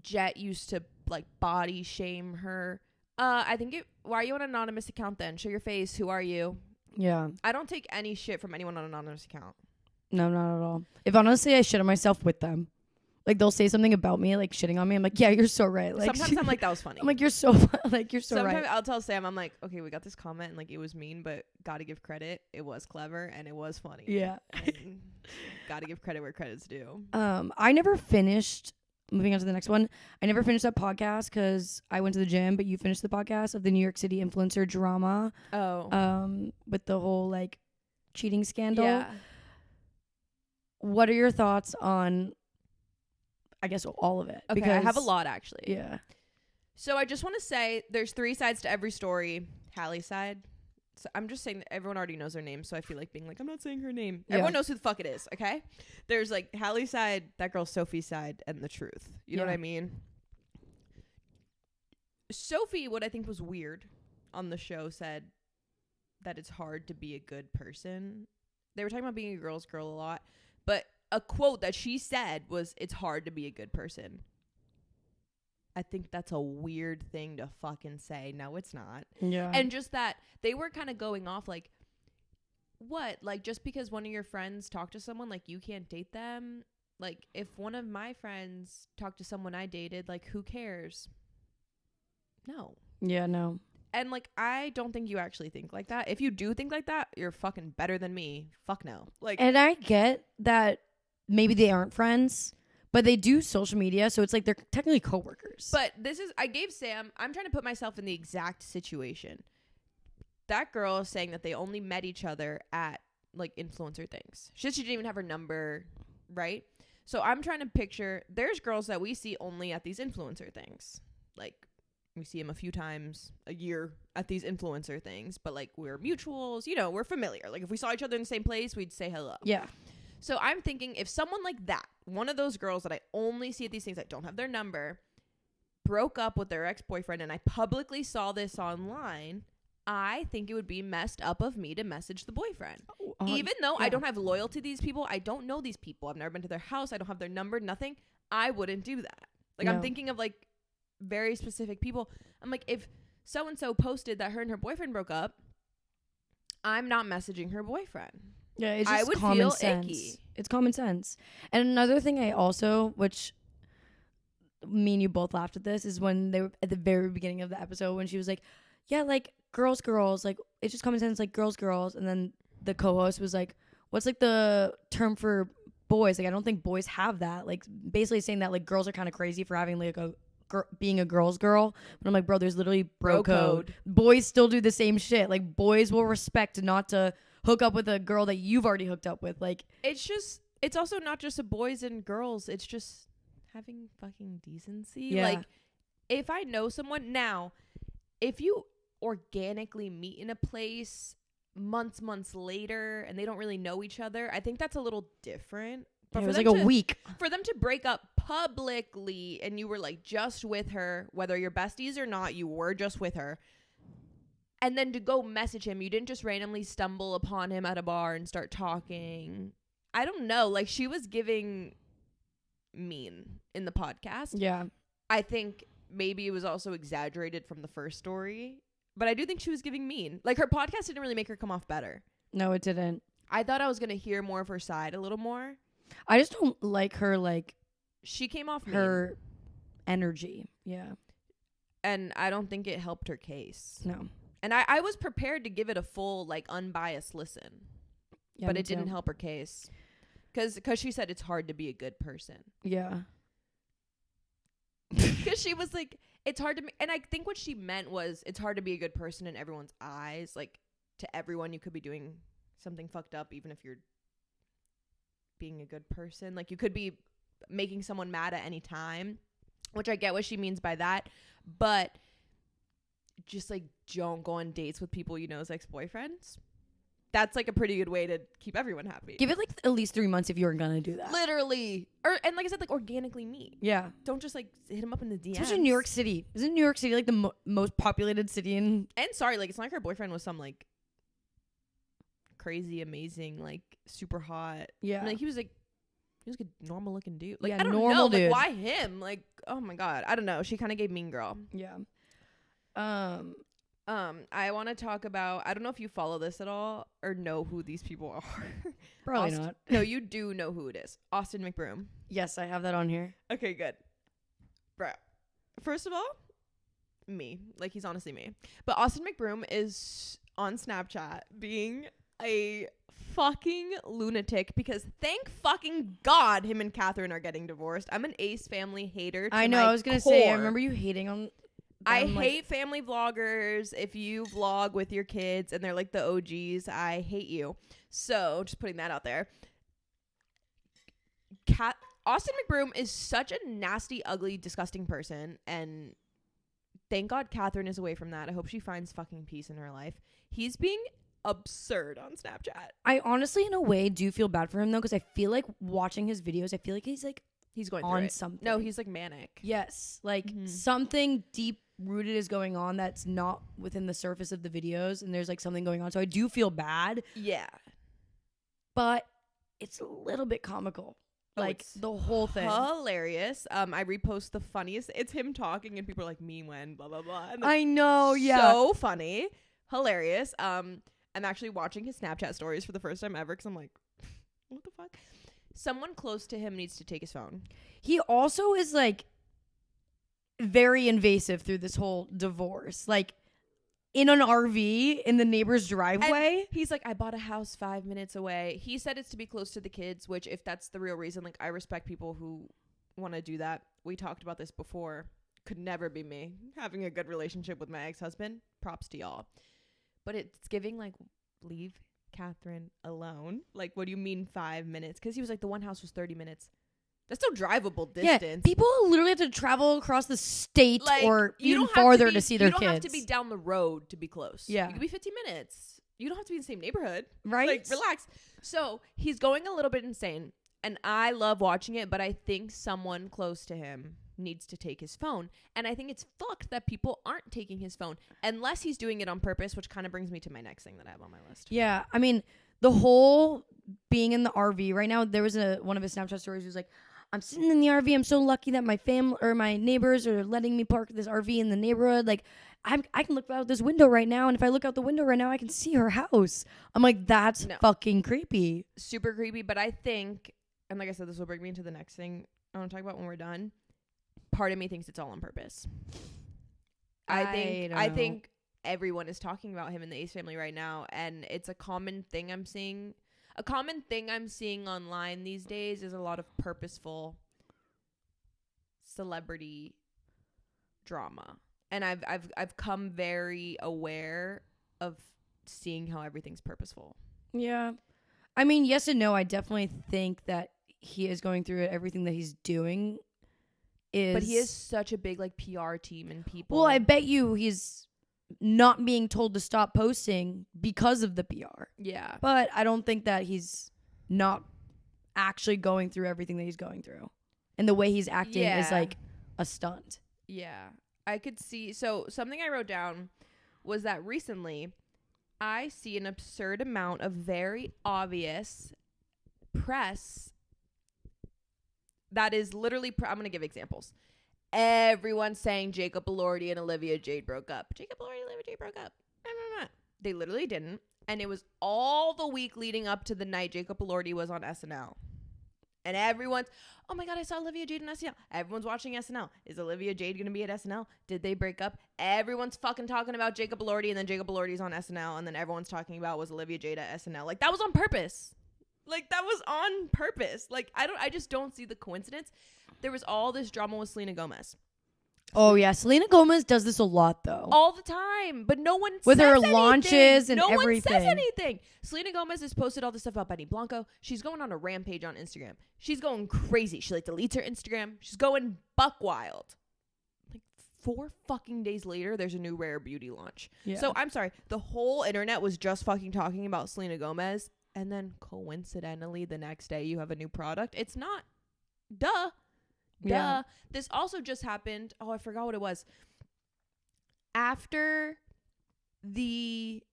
Jet used to like body shame her. I think why are you on an anonymous account then? Show your face. Who are you? Yeah. I don't take any shit from anyone on an anonymous account. No, not at all. If honestly I shit on myself with them. Like they'll say something about me, like shitting on me. I'm like, yeah, you're so right. Like sometimes I'm like, that was funny. I'm like, you're so like you're so sometimes right. I'll tell Sam, I'm like, okay, we got this comment and like it was mean, but gotta give credit. It was clever and it was funny. Yeah. Gotta give credit where credit's due. I never finished. Moving on to the next one. I never finished that podcast because I went to the gym, but you finished the podcast of the New York City influencer drama. Oh. With the whole like cheating scandal. Yeah. What are your thoughts on, I guess, all of it? Okay, because I have a lot actually. Yeah. So I just want to say there's 3 sides to every story. Hallie's side. So I'm just saying that everyone already knows her name, so I feel like being like, I'm not saying her name. Yeah. Everyone knows who the fuck it is, okay? There's like Hallie's side, that girl Sophie's side, and the truth. You know what I mean? Sophie, what I think was weird on the show, said that it's hard to be a good person. They were talking about being a girl's girl a lot, but a quote that she said was, it's hard to be a good person. I think that's a weird thing to fucking say. No, it's not. Yeah. And just that they were kind of going off like, what? Like, just because one of your friends talked to someone, like, you can't date them? Like, if one of my friends talked to someone I dated, like, who cares? No. Yeah, no. And, like, I don't think you actually think like that. If you do think like that, you're fucking better than me. Fuck no. Like, and I get that maybe they aren't friends, but they do social media, so it's like they're technically coworkers. But I gave Sam, I'm trying to put myself in the exact situation. That girl is saying that they only met each other at, like, influencer things. She didn't even have her number, right? So I'm trying to picture, there's girls that we see only at these influencer things. Like, we see them a few times a year at these influencer things, but, like, we're mutuals, you know, we're familiar. Like, if we saw each other in the same place, we'd say hello. Yeah. So I'm thinking if someone like that, one of those girls that I only see at these things that don't have their number, broke up with their ex-boyfriend and I publicly saw this online, I think it would be messed up of me to message the boyfriend. Even though I don't have loyalty to these people, I don't know these people, I've never been to their house, I don't have their number, nothing. I wouldn't do that. Like, I'm thinking of, like, very specific people. I'm like, if so-and-so posted that her and her boyfriend broke up, I'm not messaging her boyfriend. Yeah, it's just common sense. Icky. It's common sense. And another thing I also, which me and you both laughed at this, is when they were at the very beginning of the episode when she was like, yeah, like, girls, like, it's just common sense, like, girls. And then the co-host was like, what's, like, the term for boys? Like, I don't think boys have that. Like, basically saying that, like, girls are kind of crazy for having, like, being a girl's girl. But I'm like, bro, there's literally bro code. Boys still do the same shit. Like, boys will respect not to hook up with a girl that you've already hooked up with. Like, it's also not just a boys and girls. It's just having fucking decency. Yeah. Like, if I know someone now, if you organically meet in a place months later and they don't really know each other, I think that's a little different. But it was like a week for them to break up publicly, and you were like just with her, whether you're besties or not, you were just with her, and then to go message him, you didn't just randomly stumble upon him at a bar and start talking. I don't know, like, she was giving mean in the podcast. Yeah, I think maybe it was also exaggerated from the first story, but I do think she was giving mean. Like, her podcast didn't really make her come off better. No, it didn't. I thought I was gonna hear more of her side a little more. I just don't like her, like, she came off her mean. Energy. Yeah. And I don't think it helped her case. No. And I was prepared to give it a full, like, unbiased listen. Yeah, but it didn't help her case. Because she said it's hard to be a good person. Yeah. Because she was like, it's hard to and I think what she meant was it's hard to be a good person in everyone's eyes. Like, to everyone, you could be doing something fucked up, even if you're being a good person. Like, you could be making someone mad at any time, which I get what she means by that, but just, like, don't go on dates with people you know as ex-boyfriends. That's, like, a pretty good way to keep everyone happy. Give it, like, at least 3 months if you're gonna do that. Literally. And like I said, like, organically meet. Yeah. Don't just, like, hit him up in the DMs. Especially in New York City. Isn't New York City, like, the most populated city in... And sorry, like, it's not like her boyfriend was some, like, crazy, amazing, like, super hot. Yeah. I mean, like, he was a normal looking dude. Like, yeah, I don't normal know, dude. like, why him? Like, oh my God, I don't know. She kind of gave mean girl. Yeah. I want to talk about, I don't know if you follow this at all or know who these people are. Probably not. No, you do know who it is. Austin Mcbroom. Yes, I have that on here. Okay, good. Bro, first of all, me. Like, he's honestly me. But Austin Mcbroom is on Snapchat being a fucking lunatic because thank fucking God him and Catherine are getting divorced. I'm an Ace family hater. I know. I was going to say, I remember you hating on... I hate family vloggers. If you vlog with your kids and they're like the OGs, I hate you. So just putting that out there. Austin Mcbroom is such a nasty, ugly, disgusting person. And thank God Catherine is away from that. I hope she finds fucking peace in her life. He's being absurd on Snapchat. I honestly, in a way, do feel bad for him, though, because I feel like watching his videos, I feel like he's like... He's going on through it. Something. No, he's like manic. Yes. Like something deep rooted is going on that's not within the surface of the videos, and there's like something going on. So I do feel bad. Yeah. But it's a little bit comical. Like the whole thing. Hilarious. I repost the funniest. It's him talking and people are like, me when, blah, blah, blah. And I know, yeah. So funny. Hilarious. I'm actually watching his Snapchat stories for the first time ever because I'm like, what the fuck? Someone close to him needs to take his phone. He also is like very invasive through this whole divorce. Like in an RV in the neighbor's driveway. And he's like, I bought a house 5 minutes away. He said it's to be close to the kids, which if that's the real reason, like I respect people who want to do that. We talked about this before. Could never be me. Having a good relationship with my ex-husband. Props to y'all. But it's giving like, leave Catherine alone. Like, what do you mean 5 minutes? Because he was like, the one house was 30 minutes. That's still drivable distance. Yeah, people literally have to travel across the state like, or even farther to see their kids. You don't have to be down the road to be close. Yeah. You can be 15 minutes. You don't have to be in the same neighborhood. Right? Like, relax. So he's going a little bit insane. And I love watching it, but I think someone close to him needs to take his phone. And I think it's fucked that people aren't taking his phone unless he's doing it on purpose, which kind of brings me to my next thing that I have on my list. Yeah. I mean, the whole being in the RV right now. There was one of his Snapchat stories. He was like, I'm sitting in the RV. I'm so lucky that my family or my neighbors are letting me park this RV in the neighborhood. Like, I can look out this window right now, and if I look out the window right now, I can see her house. I'm like, that's fucking creepy. Super creepy. But I think, and like I said, this will bring me into the next thing I want to talk about when we're done. Part of me thinks it's all on purpose. I think everyone is talking about him in the Ace family right now, and it's a common thing I'm seeing. A common thing I'm seeing online these days is a lot of purposeful celebrity drama. And I've come very aware of seeing how everything's purposeful. Yeah. I mean, yes and no. I definitely think that he is going through it. Everything that he's doing is... But he is such a big, like, PR team and people. Well, I bet you he's not being told to stop posting because of the PR. Yeah. But I don't think that he's not actually going through everything that he's going through. And the way he's acting is, like, a stunt. Yeah. I could see. So something I wrote down was that recently I see an absurd amount of very obvious press that is literally, I'm going to give examples. Everyone's saying Jacob Elordi and Olivia Jade broke up. Jacob Elordi and Olivia Jade broke up. No. They literally didn't. And it was all the week leading up to the night Jacob Elordi was on SNL. And everyone's, oh my God, I saw Olivia Jade on SNL. Everyone's watching SNL. Is Olivia Jade going to be at SNL? Did they break up? Everyone's fucking talking about Jacob Elordi, and then Jacob Elordi's on SNL, and then everyone's talking about was Olivia Jade at SNL. Like, that was on purpose. Like, that was on purpose. Like, I just don't see the coincidence. There was all this drama with Selena Gomez. Oh, yeah. Selena Gomez does this a lot, though. All the time. But no one with says her anything. launches and no everything. No one says anything. Selena Gomez has posted all this stuff about Benny Blanco. She's going on a rampage on Instagram. She's going crazy. She, like, deletes her Instagram. She's going buck wild. Like, 4 fucking days later, there's a new Rare Beauty launch. Yeah. So, I'm sorry. The whole internet was just fucking talking about Selena Gomez. And then, coincidentally, the next day, you have a new product. It's not. Duh. Yeah. This also just happened. Oh, I forgot what it was. After the...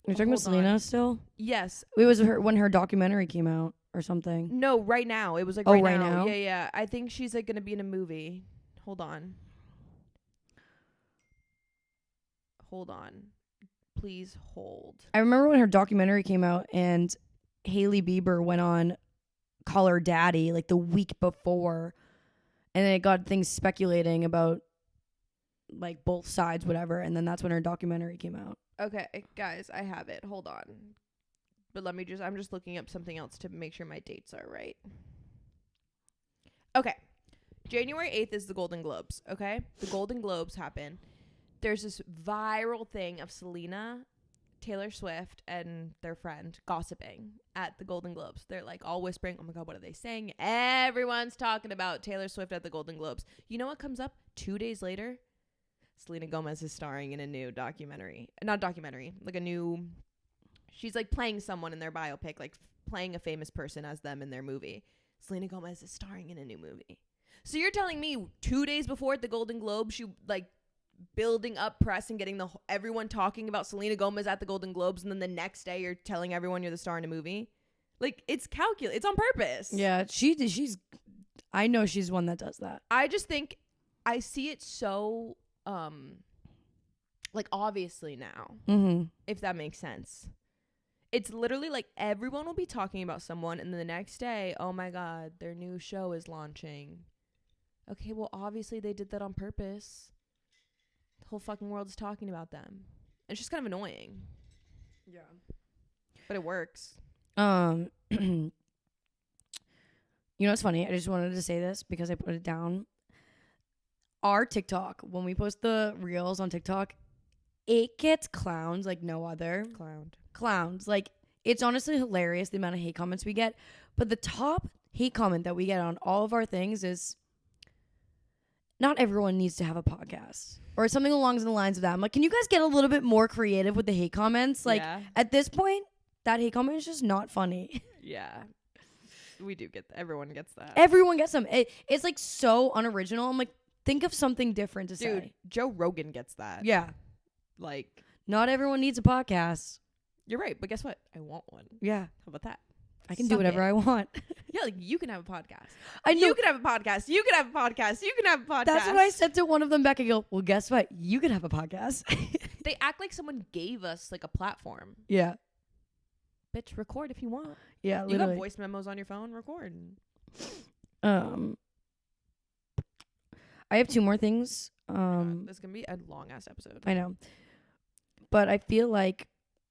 You're talking about Selena still? Yes. It was when her documentary came out or something. No, right now. It was like right now. Yeah. I think she's like going to be in a movie. Hold on. Please hold. I remember when her documentary came out and Hailey Bieber went on Call Her Daddy like the week before, and then it got things speculating about like both sides, whatever, and then that's when her documentary came out. Okay, guys, I have it. Hold on. But I'm just looking up something else to make sure my dates are right. Okay. January 8th is the Golden Globes, okay? The Golden Globes happen. There's this viral thing of Selena, Taylor Swift, and their friend gossiping at the Golden Globes. They're like all whispering, oh my God, what are they saying? Everyone's talking about Taylor Swift at the Golden Globes. You know what comes up 2 days later? Selena Gomez is starring in a new documentary. Not documentary, like a new... She's like playing someone in their biopic, like playing a famous person as them in their movie. Selena Gomez is starring in a new movie. So you're telling me 2 days before at the Golden Globes, she like building up press and getting everyone talking about Selena Gomez at the Golden Globes, and then the next day you're telling everyone you're the star in a movie? Like, it's calculated. It's on purpose. Yeah, she's I know she's one that does that. I just think I see it so like obviously now, if that makes sense. It's literally like everyone will be talking about someone, and then the next day, oh my God, their new show is launching. Okay, well, obviously they did that on purpose. The whole fucking world is talking about them. It's just kind of annoying. Yeah. But it works. You know what's funny? I just wanted to say this because I put it down. Our TikTok, when we post the reels on TikTok, it gets clowns like no other. Clowns. Like, it's honestly hilarious the amount of hate comments we get. But the top hate comment that we get on all of our things is, not everyone needs to have a podcast. Or something along the lines of that. I'm like, can you guys get a little bit more creative with the hate comments? Like, at this point, that hate comment is just not funny. Yeah. We do get everyone gets that. Everyone gets them. It's like so unoriginal. I'm like, think of something different to say. Dude, Joe Rogan gets that. Yeah. Like, not everyone needs a podcast. You're right, but guess what? I want one. Yeah. How about that? I can do whatever I want. Yeah, like you can have a podcast. I know. You can have a podcast. You can have a podcast. You can have a podcast. That's what I said to one of them back. I go, well, guess what? You can have a podcast. They act like someone gave us like a platform. Yeah. Bitch, record if you want. Yeah, literally. You got voice memos on your phone, record. I have 2 more things. This is gonna be a long ass episode. I know. But I feel like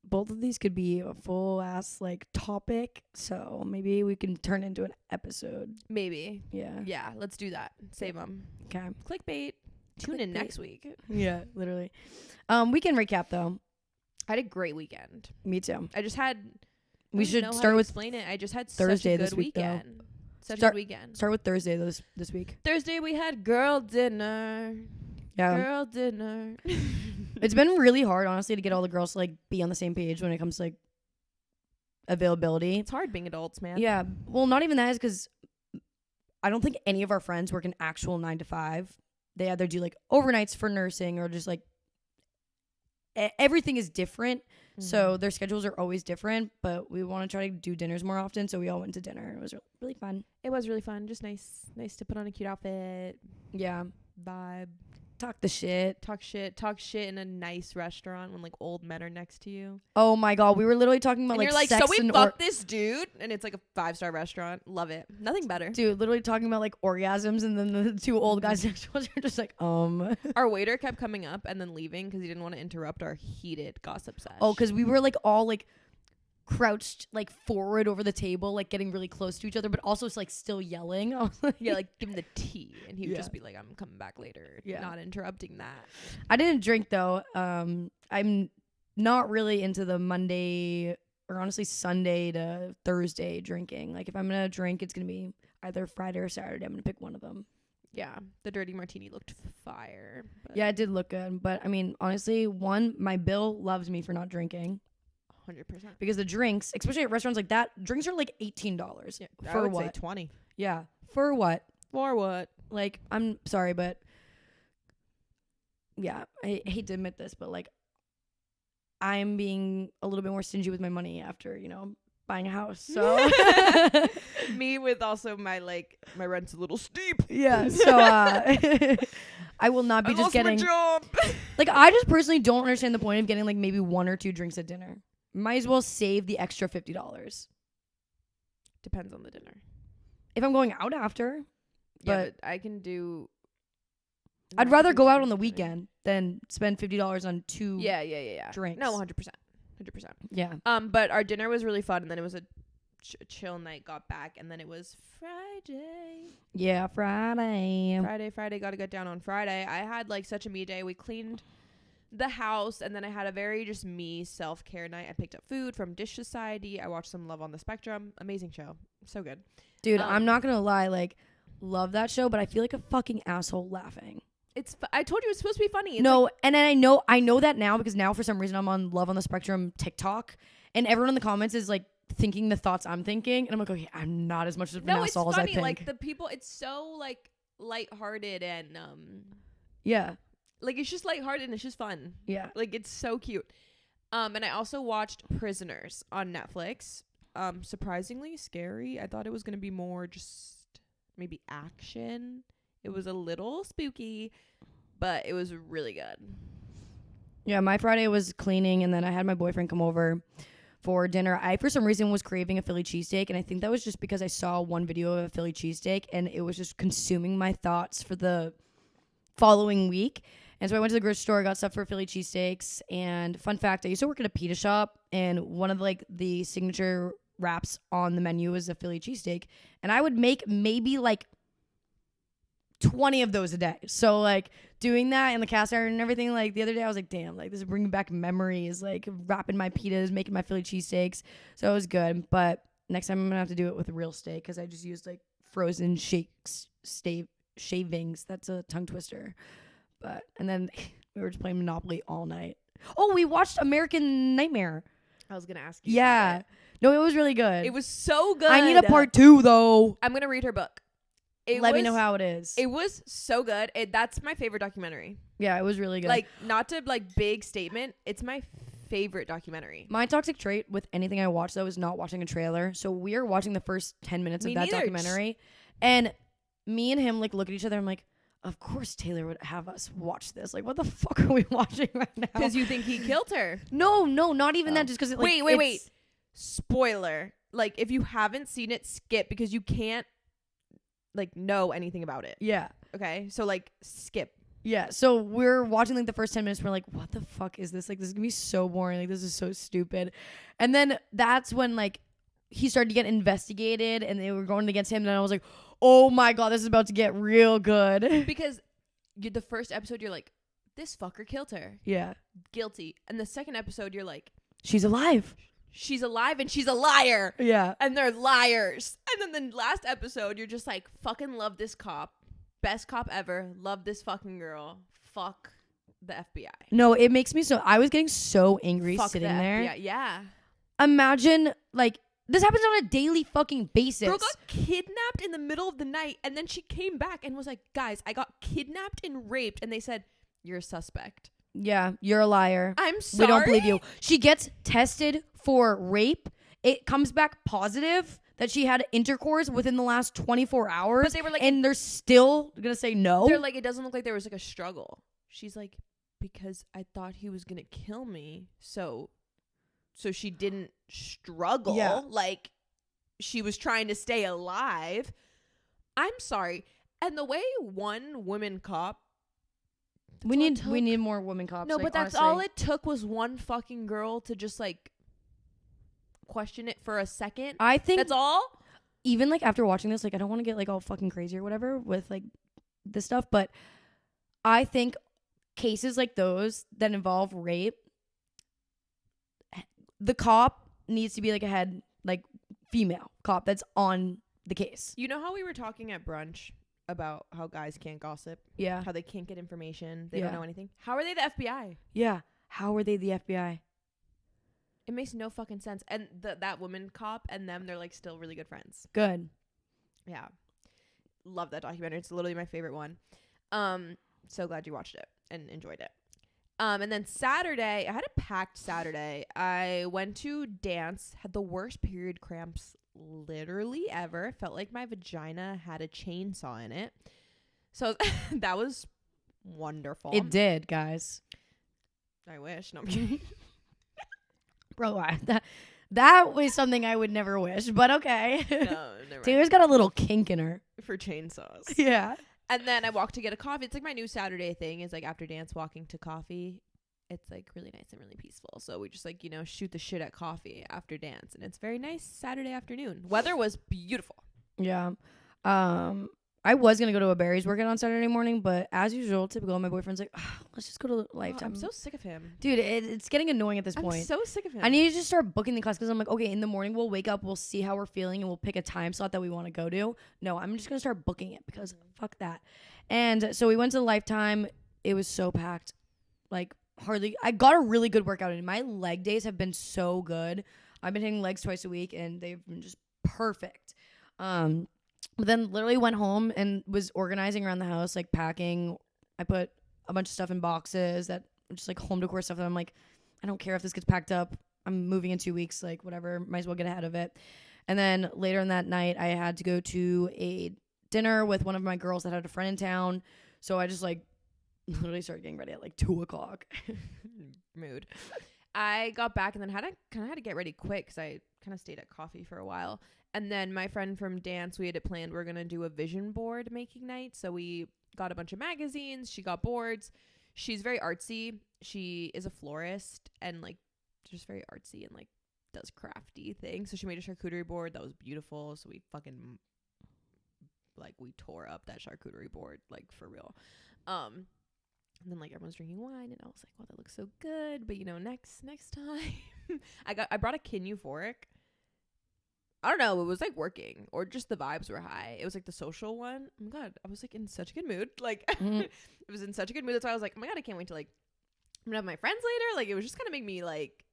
both of these could be a full ass like topic. So maybe we can turn into an episode. Maybe. Yeah. Yeah, let's do that. Save them. Okay. Clickbait. Tune in next week. Yeah, literally. Weekend recap though. I had a great weekend. Me too. I just had. We should start with explain it. I just had Thursday such a good this week weekend. though. Such a good weekend. Start with Thursday this week. Thursday we had girl dinner. Yeah. Girl dinner. It's been really hard, honestly, to get all the girls to like be on the same page when it comes to like availability. It's hard being adults, man. Yeah. Well, not even that is because I don't think any of our friends work an actual 9 to 5. They either do like overnights for nursing or just like everything is different. Mm-hmm. So their schedules are always different, but we want to try to do dinners more often. So we all went to dinner. It was really fun. It was really fun. Just nice to put on a cute outfit. Yeah. Vibe. Talk the shit. Talk shit in a nice restaurant when like old men are next to you. Oh my God. We were literally talking about and like you're like, sex so we and fucked this dude and it's like a 5-star restaurant. Love it. Nothing better. Dude, literally talking about like orgasms and then the 2 old guys next to us are just like, Our waiter kept coming up and then leaving because he didn't want to interrupt our heated gossip session. Oh, because we were like all like crouched like forward over the table, like getting really close to each other, but also like still yelling. I was like, yeah, like give him the tea, and he would just be like, "I'm coming back later." Yeah, not interrupting that. I didn't drink though. I'm not really into the Monday or honestly Sunday to Thursday drinking. Like if I'm gonna drink, it's gonna be either Friday or Saturday. I'm gonna pick one of them. Yeah, the dirty martini looked fire. Yeah, it did look good, but I mean, honestly, my bill loves me for not drinking. 100%. Because the drinks, especially at restaurants like that, drinks are like $18. Yeah, for I would what? say 20. Yeah. For what? For what? Like, I'm sorry, but yeah, I hate to admit this, but like, I'm being a little bit more stingy with my money after, buying a house. So me with also my rent's a little steep. Yeah. So I will not be just getting my job. Like, I just personally don't understand the point of getting like maybe 1 or 2 drinks at dinner. Might as well save the extra $50. Depends on the dinner. If I'm going out after. Yeah, but I can do. I'd rather go out on the weekend than spend $50 on 2 drinks. No, 100%. 100%. Yeah. But our dinner was really fun, and then it was a chill night. Got back, and then it was Friday. Yeah, Friday. Got to get down on Friday. I had like such a me day. We cleaned the house, and then I had a very just me self-care night. I picked up food from Dish Society. I watched some Love on the Spectrum. Amazing show. So good. Dude, I'm not gonna lie, like, love that show, but I feel like a fucking asshole laughing. I told you it's supposed to be funny. It's no, like, and then I know that now because now for some reason I'm on Love on the Spectrum TikTok, and everyone in the comments is like thinking the thoughts I'm thinking, and I'm like, okay, I'm not as much of an asshole as I think. Like the people, it's so like lighthearted and yeah. Like, it's just lighthearted and it's just fun. Yeah. Like, it's so cute. And I also watched Prisoners on Netflix. Surprisingly scary. I thought it was going to be more just maybe action. It was a little spooky, but it was really good. Yeah, my Friday was cleaning, and then I had my boyfriend come over for dinner. I, for some reason, was craving a Philly cheesesteak, and I think that was just because I saw one video of a Philly cheesesteak, and it was just consuming my thoughts for the following week. And so I went to the grocery store, got stuff for Philly cheesesteaks. And fun fact, I used to work at a pita shop, and one of like the signature wraps on the menu was a Philly cheesesteak. And I would make maybe like 20 of those a day. So like doing that in the cast iron and everything, like the other day I was like, damn, like this is bringing back memories, like wrapping my pitas, making my Philly cheesesteaks. So it was good. But next time I'm gonna have to do it with a real steak because I just used like frozen shavings. That's a tongue twister. But and then we were just playing Monopoly all night. Oh, we watched American Nightmare. I was gonna ask you. Yeah. No, it was really good. It was so good. I need a part 2 though. I'm gonna read her book. Let me know how it is. It was so good. That's my favorite documentary. Yeah, it was really good. Like, not to like big statement. It's my favorite documentary. My toxic trait with anything I watch, though, is not watching a trailer. So we are watching the first 10 minutes of that documentary. And me and him, like, look at each other. I'm like, of course Taylor would have us watch this. Like, what the fuck are we watching right now? Because you think he killed her. No, not even that. Just because it, like, wait. Spoiler. Like, if you haven't seen it, skip, because you can't, like, know anything about it. Yeah. Okay? So, like, skip. Yeah, so we're watching like the first 10 minutes. We're like, what the fuck is this? Like, this is gonna be so boring. Like, this is so stupid. And then that's when like he started to get investigated and they were going against him. And I was like, oh my God, this is about to get real good. Because the first episode, you're like, this fucker killed her. Yeah. Guilty. And the second episode, you're like, she's alive. She's alive and she's a liar. Yeah. And they're liars. And then the last episode, you're just like, fucking love this cop. Best cop ever. Love this fucking girl. Fuck the FBI. No, it makes me so... I was getting so angry Fuck sitting the there. FBI. Yeah. Imagine, like... This happens on a daily fucking basis. Girl got kidnapped in the middle of the night, and then she came back and was like, guys, I got kidnapped and raped. And they said, you're a suspect. Yeah, you're a liar. I'm sorry? We don't believe you. She gets tested for rape. It comes back positive that she had intercourse within the last 24 hours. But they were like, and they're still gonna say no. They're like, it doesn't look like there was like a struggle. She's like, because I thought he was gonna kill me, so she didn't struggle. Yeah. Like, she was trying to stay alive. I'm sorry. And the way one woman cop, we need more women cops. no, like, but that's honestly. all it took was one fucking girl to just like question it for a second. I think that's all. Even like after watching this, like, I don't want to get like all fucking crazy or whatever with like this stuff, but I think cases like those that involve rape, the cop needs to be like a head, like, female cop that's on the case. You know how we were talking at brunch about how guys can't gossip? Yeah. How they can't get information. They don't know anything. How are they the FBI? Yeah. How are they the FBI? It makes no fucking sense. And that woman cop and them, they're like still really good friends. Good. Yeah. Love that documentary. It's literally my favorite one. So glad you watched it and enjoyed it. And then Saturday, I had a packed Saturday. I went to dance, had the worst period cramps literally ever. Felt like my vagina had a chainsaw in it. So that was wonderful. It did, guys. I wish. No, I'm kidding. Bro, that was something I would never wish, but okay. No, never mind. Taylor's got a little kink in her. For chainsaws. Yeah. And then I walked to get a coffee. It's like my new Saturday thing is like after dance walking to coffee. It's like really nice and really peaceful. So we just like, you know, shoot the shit at coffee after dance. And it's very nice Saturday afternoon. Weather was beautiful. Yeah. I was going to go to a Barry's workout on Saturday morning, but as usual, typical, my boyfriend's like, let's just go to Lifetime. I'm so sick of him. Dude, it's getting annoying at this point. I'm so sick of him. I need to just start booking the class because I'm like, okay, in the morning we'll wake up, we'll see how we're feeling, and we'll pick a time slot that we want to go to. No, I'm just going to start booking it because fuck that. And so we went to Lifetime. It was so packed. Like, hardly. I got a really good workout in. My leg days have been so good. I've been hitting legs twice a week, and they've been just perfect. But then literally went home and was organizing around the house, like packing. I put a bunch of stuff in boxes that just like home decor stuff that I'm like, I don't care if this gets packed up. I'm moving in 2 weeks, like whatever, might as well get ahead of it. And then later in that night, I had to go to a dinner with one of my girls that had a friend in town. So I just like literally started getting ready at like 2:00. Mood. I got back and then kind of had to get ready quick because I kind of stayed at coffee for a while. And then my friend from dance, we had it planned. We're going to do a vision board making night. So we got a bunch of magazines. She got boards. She's very artsy. She is a florist and like just very artsy and like does crafty things. So she made a charcuterie board that was beautiful. So we fucking like we tore up that charcuterie board like for real. And then like everyone's drinking wine and I was like, wow, that looks so good. But you know, next time I brought a kin euphoric. I don't know, it was like working or just the vibes were high. It was like the social one. Oh my god, I was like in such a good mood. Like it was in such a good mood. That's why I was like, oh my god, I can't wait to like I'm gonna have my friends later. Like it was just kind of make me like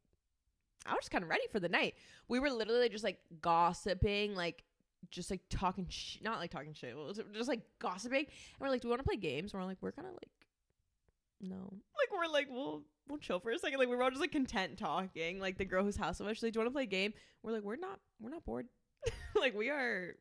I was just kind of ready for the night. We were literally just like gossiping, like just like talking not like talking shit. It was just like gossiping. And we're like, do we want to play games? And we're like, we're kind of like No. Like, we're like, we'll chill for a second. Like, we were all just like content talking. Like, the girl whose house it was, she's like, do you want to play a game? We're like, we're not bored. Like, we are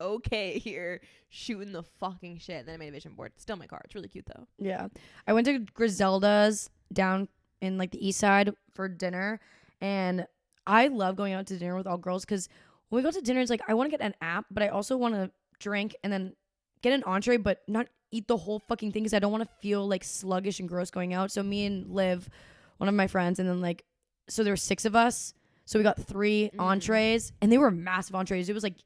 okay here shooting the fucking shit. And then I made a vision board. Still my car. It's really cute though. Yeah. I went to Griselda's down in like the east side for dinner, and I love going out to dinner with all girls because when we go to dinner, it's like I want to get an app, but I also want to drink and then get an entree, but not eat the whole fucking thing because I don't want to feel like sluggish and gross going out. So me and Liv, one of my friends, and then like, so there were 6 of us. So we got 3 entrees, and they were massive entrees. It was like,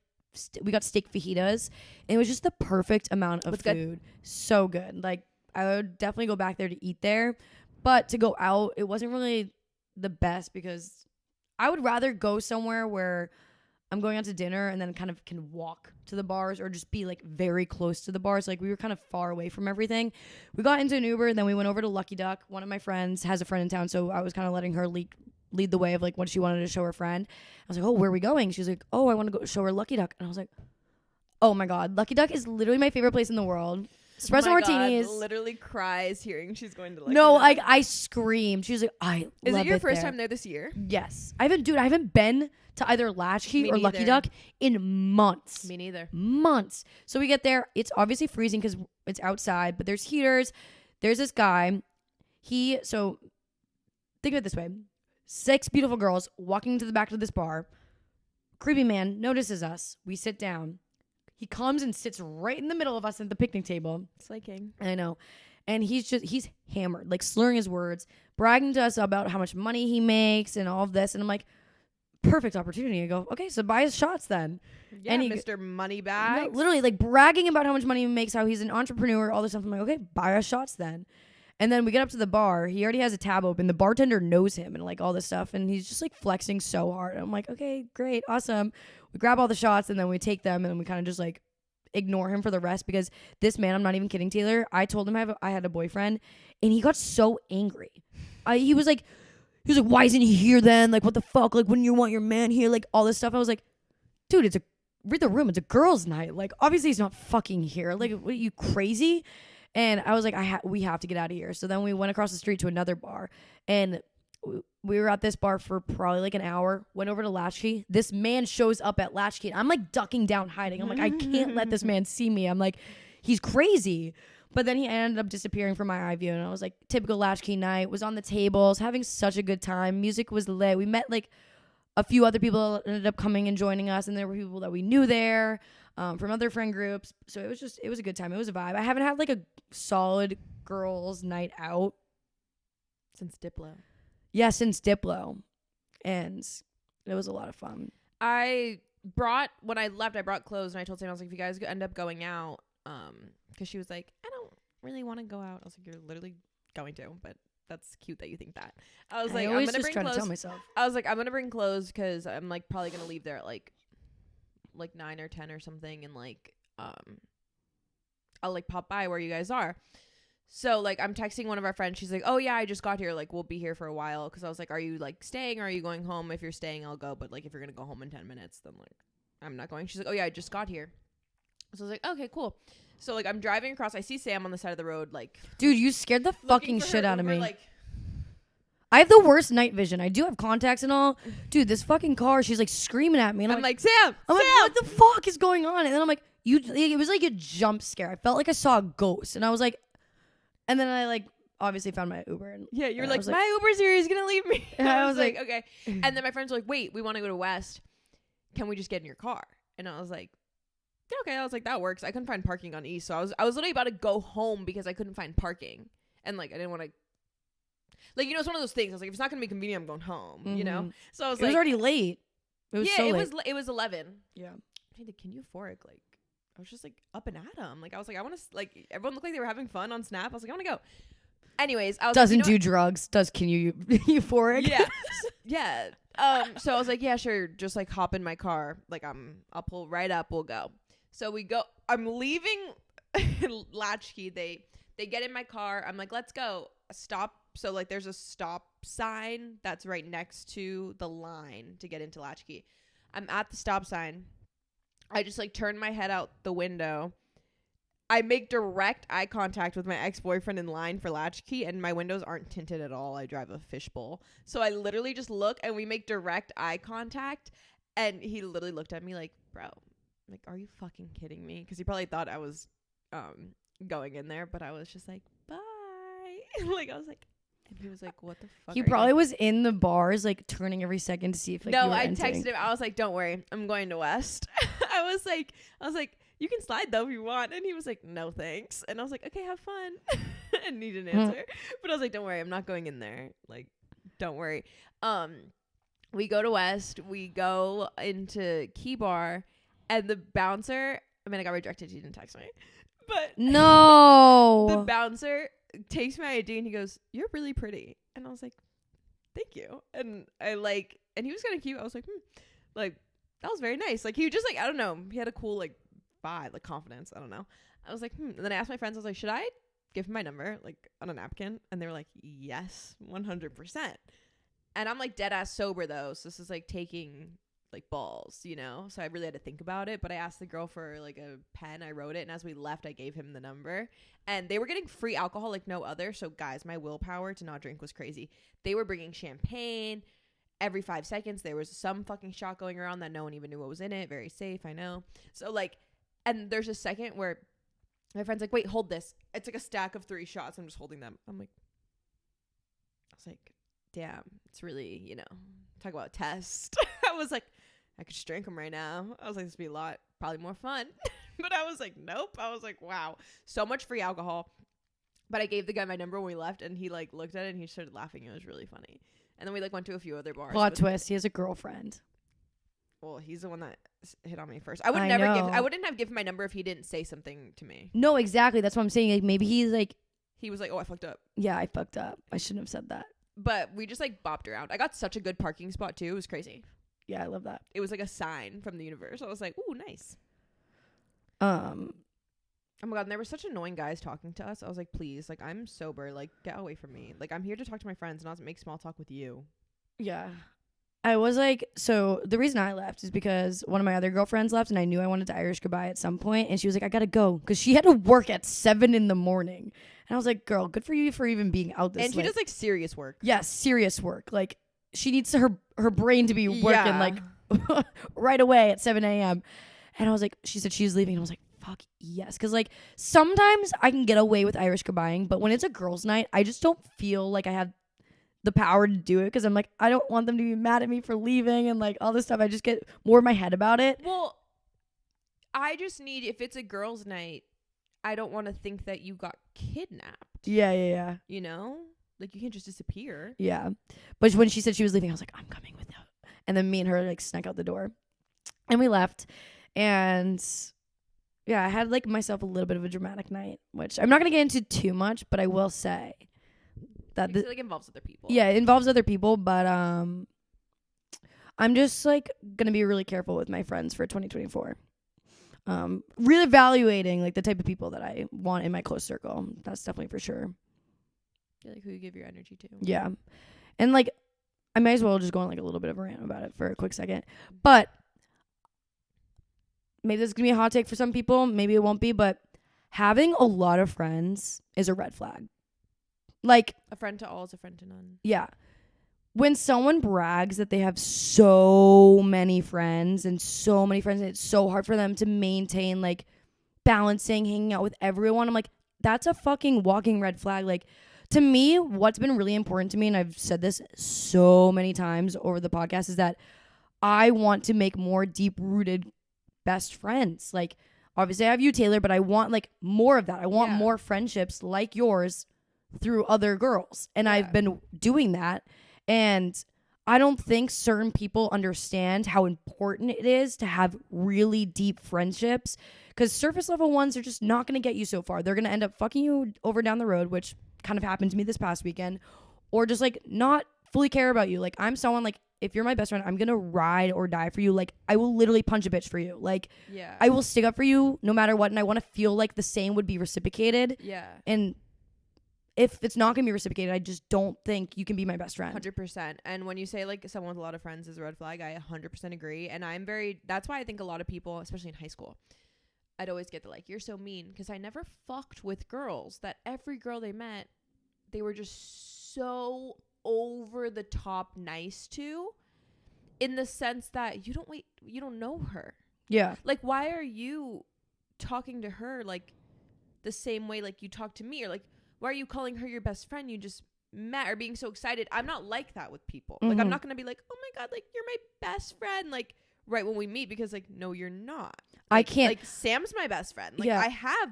we got steak fajitas, and it was just the perfect amount of food. Good? So good. Like, I would definitely go back there to eat there. But to go out, it wasn't really the best because I would rather go somewhere where I'm going out to dinner and then kind of can walk to the bars or just be like very close to the bars. Like, we were kind of far away from everything. We got into an Uber, and then we went over to Lucky Duck. One of my friends has a friend in town, so I was kind of letting her lead the way of like what she wanted to show her friend. I was like, oh, where are we going? She's like, oh, I want to go show her Lucky Duck. And I was like, oh my God, Lucky Duck is literally my favorite place in the world. Espresso martinis. God, literally cries hearing she's going to Lucky No, Duck. like I screamed. She was like, I Is love it your first there. time there this year? Yes. I haven't been to either Latchkey or Lucky Duck in months. Me neither. Months. So we get there. It's obviously freezing because it's outside, but there's heaters. There's this guy. So think of it this way. 6 beautiful girls walking to the back of this bar. Creepy man notices us. We sit down. He comes and sits right in the middle of us at the picnic table. Slaking. I know. And he's hammered, like slurring his words, bragging to us about how much money he makes and all of this. And I'm like, perfect opportunity. I go, okay, so buy us shots then. Yeah, and Mr. Moneybags. No, literally, like bragging about how much money he makes, how he's an entrepreneur, all this stuff. I'm like, okay, buy us shots then. And then we get up to the bar. He already has a tab open. The bartender knows him and like all this stuff. And he's just like flexing so hard. And I'm like, okay, great, awesome. We grab all the shots and then we take them and then we kind of just like ignore him for the rest because this man, I'm not even kidding, Taylor. I told him I had a boyfriend and he got so angry. He was like, why isn't he here then? Like, what the fuck? Like, wouldn't you want your man here? Like, all this stuff. I was like, dude, read the room. It's a girls' night. Like, obviously he's not fucking here. Like, what are you, crazy? And I was like, we have to get out of here. So then we went across the street to another bar. And we were at this bar for probably like an hour. Went over to Latchkey. This man shows up at Latchkey. I'm like ducking down, hiding. I'm like, I can't let this man see me. I'm like, he's crazy. But then he ended up disappearing from my eye view. And I was like, typical Latchkey night. Was on the tables, having such a good time. Music was lit. We met like a few other people that ended up coming and joining us. And there were people that we knew there. From other friend groups. So it was a good time. It was a vibe. I haven't had like a solid girls' night out since Diplo. Yeah, since Diplo. And it was a lot of fun. When I left, I brought clothes and I told Sam, I was like, if you guys end up going out, because she was like, I don't really want to go out. I was like, you're literally going to, but that's cute that you think that. I was like, I'm gonna bring clothes. To tell myself. I was like, I'm gonna bring clothes because I'm like probably gonna leave there at like 9 or 10 or something, and like I'll like pop by where you guys are. So like I'm texting one of our friends. She's like, oh yeah, I just got here, like we'll be here for a while. Because I was like, are you like staying or are you going home? If you're staying, I'll go, but like if you're gonna go home in 10 minutes, then like I'm not going. She's like, oh yeah, I just got here. So I was like, okay, cool. So like I'm driving across, I see Sam on the side of the road, like, dude, you scared the fucking shit out of me. Like, I have the worst night vision. I do have contacts and all. Dude, this fucking car, she's like screaming at me. And I'm like, Sam! I'm like, what the fuck is going on? And then I'm like, it was like a jump scare. I felt like I saw a ghost. And I was like, and then I like obviously found my Uber. And yeah, you're like, my Uber's here. He's going to leave me. And I was like, okay. And then my friends were like, wait, we want to go to West. Can we just get in your car? And I was like, yeah, okay. I was like, that works. I couldn't find parking on East. So I was literally about to go home because I couldn't find parking. And like, I didn't want to. Like, you know, it's one of those things. I was like, if it's not going to be convenient, I'm going home, you know? So I was like... It was already late. It was so late. It was 11. Yeah. Can you euphoric? Like, I was just, like, up and at 'em. Like, I was like, I want to... Like, everyone looked like they were having fun on Snap. I was like, I want to go. Anyways, I was Doesn't like, you know do drugs. Can you euphoric? Yeah. Yeah. So I was like, yeah, sure. Just, like, hop in my car. Like, I'll pull right up. We'll go. So we go. I'm leaving Latchkey. They get in my car. I'm like, let's go. Stop. So, like, there's a stop sign that's right next to the line to get into Latchkey. I'm at the stop sign. I just, like, turn my head out the window. I make direct eye contact with my ex-boyfriend in line for latchkey, and my windows aren't tinted at all. I drive a fishbowl. So I literally just look, and we make direct eye contact, and he literally looked at me like, bro, like, are you fucking kidding me? Because he probably thought I was going in there, but I was just like, bye. Like, I was like, and he was like, what the fuck? He probably was in the bars, like, turning every second to see if, like, no, you were I entering. texted him. I was like, don't worry, I'm going to West. I was like, you can slide though if you want. And he was like, no thanks. And I was like, okay, have fun. And he didn't answer. But I was like, don't worry, I'm not going in there. Like, don't worry. We go to West. We go into Key Bar, and the bouncer. I mean, I got rejected. He didn't text me, but no, the bouncer takes my ID and he goes, "You're really pretty." And I was like, "Thank you." And and he was kind of cute. I was like, like, that was very nice. Like, he just, like, I don't know. He had a cool, like, vibe, like, confidence. I don't know. I was like, And then I asked my friends, I was like, should I give him my number, like, on a napkin? And they were like, yes, 100%. And I'm, like, dead ass sober, though. So this is, like, taking, like, balls, you know? So I really had to think about it. But I asked the girl for, like, a pen. I wrote it. And as we left, I gave him the number. And they were getting free alcohol like no other. So, guys, my willpower to not drink was crazy. They were bringing champagne. Every 5 seconds, there was some fucking shot going around that no one even knew what was in it. Very safe, I know. So, like, and there's a second where my friend's like, wait, hold this. It's like a stack of 3 shots. I'm just holding them. I was like, damn, it's really, you know, talk about test. I was like, I could just drink them right now. I was like, this would be a lot, probably more fun. But I was like, nope. I was like, wow, so much free alcohol. But I gave the guy my number when we left, and he, like, looked at it and he started laughing. It was really funny. And then we, like, went to a few other bars. Plot twist, he has a girlfriend. Well, he's the one that hit on me first. I wouldn't have given my number if he didn't say something to me. No, exactly. That's what I'm saying. Like, maybe he's like, he was like, oh, I fucked up. Yeah, I fucked up. I shouldn't have said that. But we just, like, bopped around. I got such a good parking spot too. It was crazy. Yeah, I love that. It was like a sign from the universe. I was like, ooh, nice. Oh my God, and there were such annoying guys talking to us. I was like, please, like, I'm sober. Like, get away from me. Like, I'm here to talk to my friends, not to make small talk with you. Yeah. I was like, so the reason I left is because one of my other girlfriends left, and I knew I wanted to Irish goodbye at some point, and she was like, I gotta go, because she had to work at 7 a.m. And I was like, girl, good for you for even being out this late. And she does, like, serious work. Yeah, serious work. Like, she needs her brain to be working, like, right away at 7 a.m. And I was like, she said she was leaving, and I was like, fuck yes. Because, like, sometimes I can get away with Irish goodbying, but when it's a girls' night, I just don't feel like I have the power to do it, because I'm like, I don't want them to be mad at me for leaving and, like, all this stuff. I just get more in my head about it. Well, I just need, if it's a girls' night, I don't want to think that you got kidnapped. Yeah. You know? Like, you can't just disappear. Yeah. But when she said she was leaving, I was like, I'm coming with her. And then me and her, like, snuck out the door. And we left. And yeah, I had, like, myself a little bit of a dramatic night, which I'm not going to get into too much, but I will say that it, like, involves other people. Yeah, it involves other people, but I'm just, like, going to be really careful with my friends for 2024. Really evaluating, like, the type of people that I want in my close circle. That's definitely for sure. Yeah, like, who you give your energy to. Yeah. And, like, I might as well just go on, like, a little bit of a rant about it for a quick second. But maybe this is going to be a hot take for some people. Maybe it won't be. But having a lot of friends is a red flag. Like, a friend to all is a friend to none. Yeah. When someone brags that they have so many friends, and it's so hard for them to maintain, like, balancing, hanging out with everyone, I'm like, that's a fucking walking red flag. Like, to me, what's been really important to me, and I've said this so many times over the podcast, is that I want to make more deep-rooted best friends. Like, obviously I have you, Taylor, but I want, like, more of that. I want more friendships like yours through other girls. And I've been doing that. And I don't think certain people understand how important it is to have really deep friendships, because surface level ones are just not going to get you so far. They're going to end up fucking you over down the road, which kind of happened to me this past weekend, or just, like, not fully care about you. Like, I'm someone, like, if you're my best friend, I'm going to ride or die for you. Like, I will literally punch a bitch for you. Like, I will stick up for you no matter what. And I want to feel like the same would be reciprocated. Yeah. And if it's not going to be reciprocated, I just don't think you can be my best friend. 100%. And when you say, like, someone with a lot of friends is a red flag, I 100% agree. And that's why I think a lot of people, especially in high school, I'd always get the like, you're so mean, because I never fucked with girls that every girl they met, they were just so over the top nice to, in the sense that you don't know her. Yeah. Like, why are you talking to her like the same way like you talk to me? Or like, why are you calling her your best friend you just met, or being so excited? I'm not like that with people. Like, I'm not gonna be like, oh my God, like, you're my best friend, like, right when we meet, because like, no, you're not. Like, I can't. Like, Sam's my best friend. Like, I have